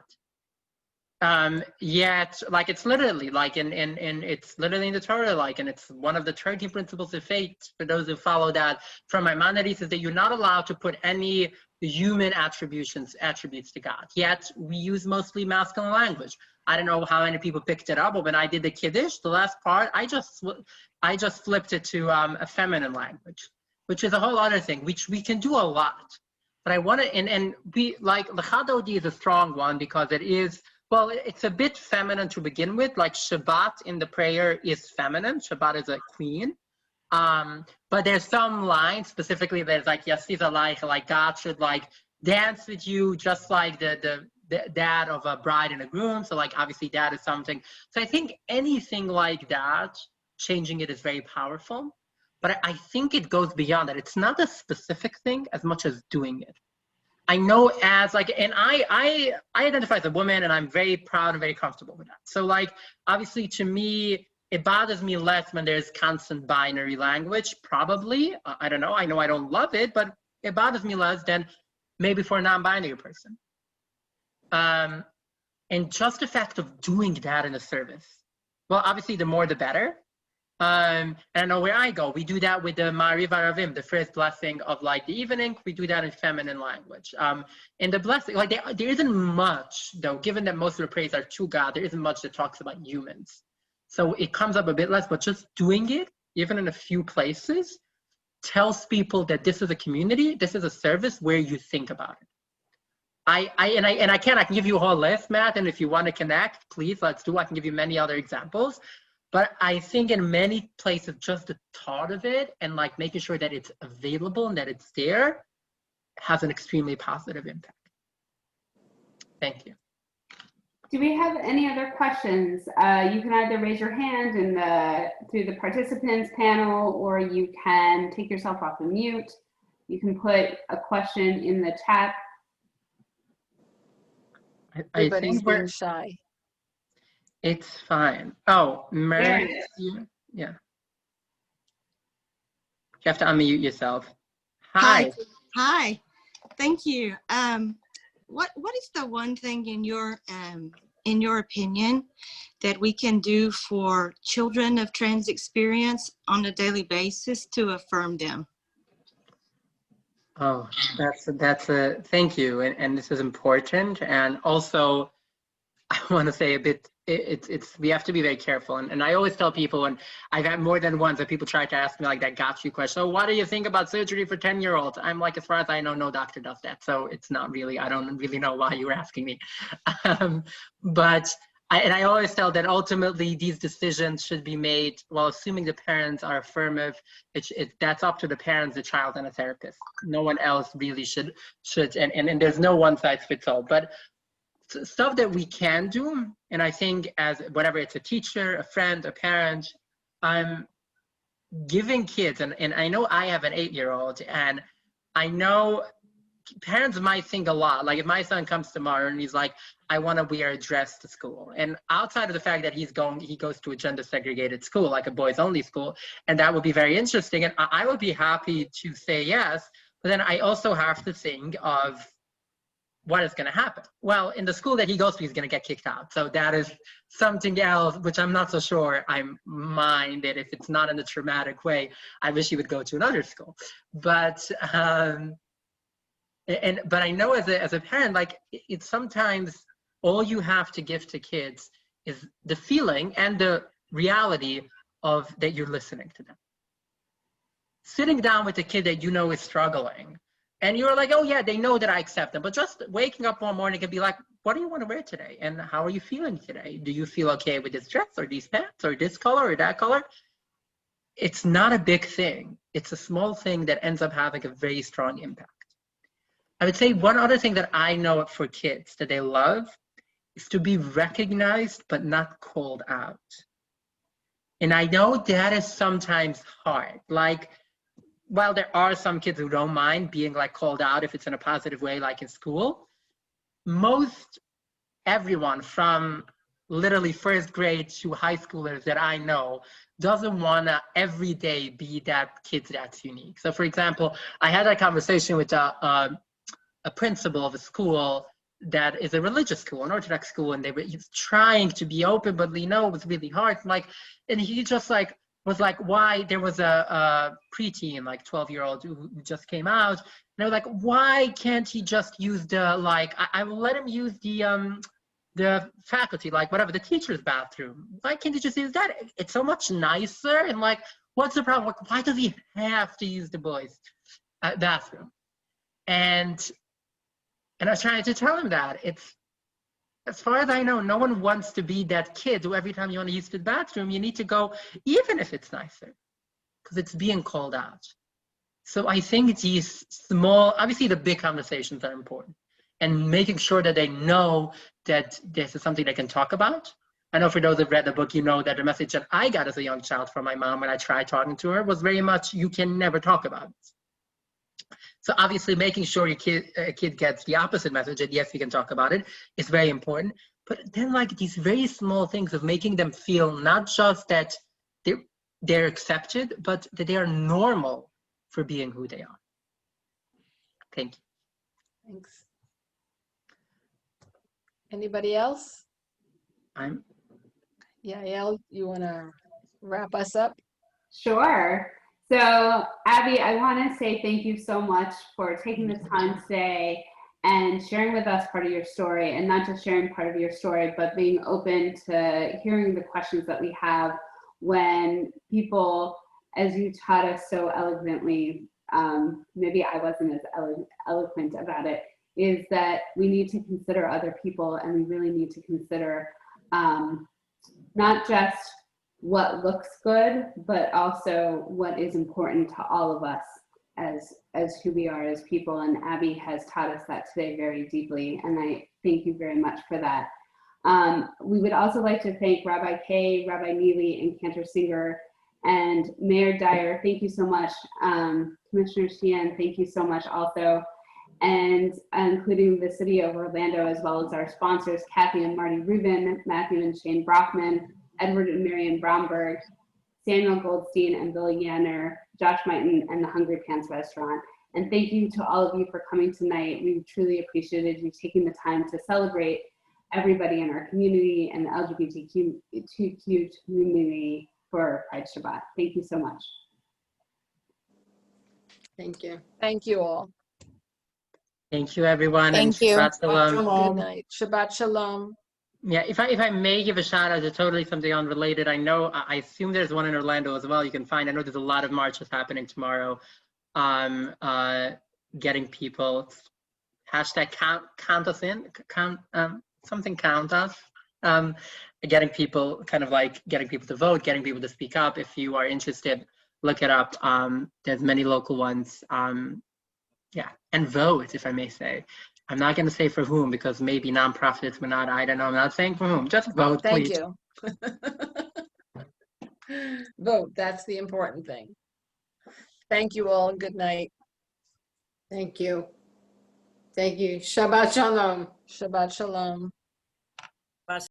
Yet, like, it's literally like it's literally in the Torah, like, and it's one of the 13 principles of faith for those who follow that from Maimonides, is that you're not allowed to put any human attributes to God. Yet we use mostly masculine language. I don't know how many people picked it up, but when I did the Kiddush, the last part, I just flipped it to a feminine language, which is a whole other thing, which we can do a lot. But I want to, and we, like, L'chad Odi is a strong one, because it is, well, it's a bit feminine to begin with. Like Shabbat in the prayer is feminine. Shabbat is a queen. But there's some lines, specifically there's like Yasiz Alayich, like God should like dance with you just like the dad of a bride and a groom. So like obviously that is something. So I think anything like that, changing it is very powerful. But I think it goes beyond that. It's not a specific thing as much as doing it. I know as like, and I identify as a woman, and I'm very proud and very comfortable with that. So like, obviously to me, it bothers me less when there's constant binary language, probably. I don't know. I know I don't love it, but it bothers me less than maybe for a non-binary person. And just the fact of doing that in a service. Well, obviously the more the better. And I know where I go, we do that with the Ma'ariv Aravim, the first blessing of like the evening. We do that in feminine language. In the blessing, like there isn't much though, given that most of the prayers are to God, there isn't much that talks about humans. So it comes up a bit less, but just doing it, even in a few places, tells people that this is a community, this is a service where you think about it. I can give you a whole list, Matt, and if you want to connect, please, let's do. I can give you many other examples. But I think in many places, just the thought of it and like making sure that it's available and that it's there has an extremely positive impact. Thank you. Do we have any other questions? You can either raise your hand through the participants panel, or you can take yourself off of mute. You can put a question in the chat. I think we're shy. It's fine. Oh, Mary, yeah. You have to unmute yourself. Hi. Hi. Thank you. What is the one thing in your opinion that we can do for children of trans experience on a daily basis to affirm them? Oh, that's a thank you, and this is important. And also, I want to say a bit. We have to be very careful, and I always tell people, and I've had more than once that people try to ask me like that got you question. So what do you think about surgery for 10-year-olds? I'm like, as far as I know, no doctor does that. So it's not really, I don't really know why you were asking me. But I always tell that ultimately these decisions should be made while assuming the parents are affirmative. That's up to the parents, the child, and a therapist. No one else really should, and there's no one size fits all. But stuff that we can do, and I think as whatever it's a teacher, a friend, a parent, I'm giving kids, and I know I have an 8-year-old, and I know parents might think a lot. Like if my son comes tomorrow and he's like, I want to wear a dress to school. And outside of the fact that he goes to a gender segregated school, like a boys only school, and that would be very interesting. And I would be happy to say yes, but then I also have to think of what is going to happen. Well, in the school that he goes to, he's going to get kicked out. So that is something else, which I'm not so sure I mind that if it's not in a traumatic way, I wish he would go to another school. But, but I know as a parent, like it's sometimes all you have to give to kids is the feeling and the reality of that you're listening to them. Sitting down with a kid that you know is struggling, and you're like, oh yeah, they know that I accept them. But just waking up one morning and be like, what do you want to wear today? And how are you feeling today? Do you feel okay with this dress or these pants or this color or that color? It's not a big thing. It's a small thing that ends up having a very strong impact. I would say one other thing that I know for kids that they love is to be recognized but not called out. And I know that is sometimes hard. Like, while there are some kids who don't mind being like called out if it's in a positive way, like in school, most everyone from literally first grade to high schoolers that I know doesn't want to every day be that kid that's unique. So for example, I had a conversation with a principal of a school that is a religious school, an Orthodox school, and he's trying to be open, but it was really hard. And he just was like, why? There was a preteen, like 12-year-old who just came out. And they were like, why can't he just use I will let him use the faculty, like whatever, the teacher's bathroom. Why can't he just use that? It's so much nicer. And like, what's the problem? Like, why does he have to use the boys' bathroom? And I was trying to tell him that as far as I know, no one wants to be that kid who every time you want to use the bathroom, you need to go, even if it's nicer, because it's being called out. So I think these small, obviously the big conversations are important, and making sure that they know that this is something they can talk about. I know for those who've read the book, you know that the message that I got as a young child from my mom when I tried talking to her was very much, you can never talk about it. So obviously making sure a kid gets the opposite message, that yes, we can talk about it, is very important. But then like these very small things of making them feel not just that they're accepted, but that they are normal for being who they are. Thank you. Thanks. Anybody else? Yael, you want to wrap us up? Sure. So, Abby, I want to say thank you so much for taking the time today and sharing with us part of your story, and not just sharing part of your story, but being open to hearing the questions that we have when people, as you taught us so eloquently, maybe I wasn't as eloquent about it, is that we need to consider other people, and we really need to consider not just what looks good, but also what is important to all of us as who we are as people. And Abby has taught us that today very deeply, and I thank you very much for that. We would also like to thank Rabbi Kay, Rabbi Neely, and Cantor Singer, and Mayor Dyer. Thank you so much. Commissioner Sheehan, thank you so much also. And including the City of Orlando, as well as our sponsors, Kathy and Marty Rubin, Matthew and Shane Brockman, Edward and Marion Bromberg, Samuel Goldstein and Bill Yanner, Josh Mighton, and the Hungry Pants Restaurant. And thank you to all of you for coming tonight. We truly appreciated you taking the time to celebrate everybody in our community and the LGBTQ community for Pride Shabbat. Thank you so much. Thank you. Thank you all. Thank you, everyone. Thank you. Shabbat shalom. Good night. Shabbat shalom. Yeah, if I may give a shout out to totally something unrelated, I know, I assume there's one in Orlando as well. You can find, I know there's a lot of marches happening tomorrow. Getting people, hashtag count us in, something count us. Getting people getting people to vote, getting people to speak up. If you are interested, look it up. There's many local ones. Yeah, and vote, if I may say. I'm not going to say for whom, because maybe nonprofits will not, I don't know. I'm not saying for whom, just vote, Thank please. you. Vote, that's the important thing. Thank you all. Good night. Thank you. Thank you. Shabbat Shalom. Shabbat Shalom.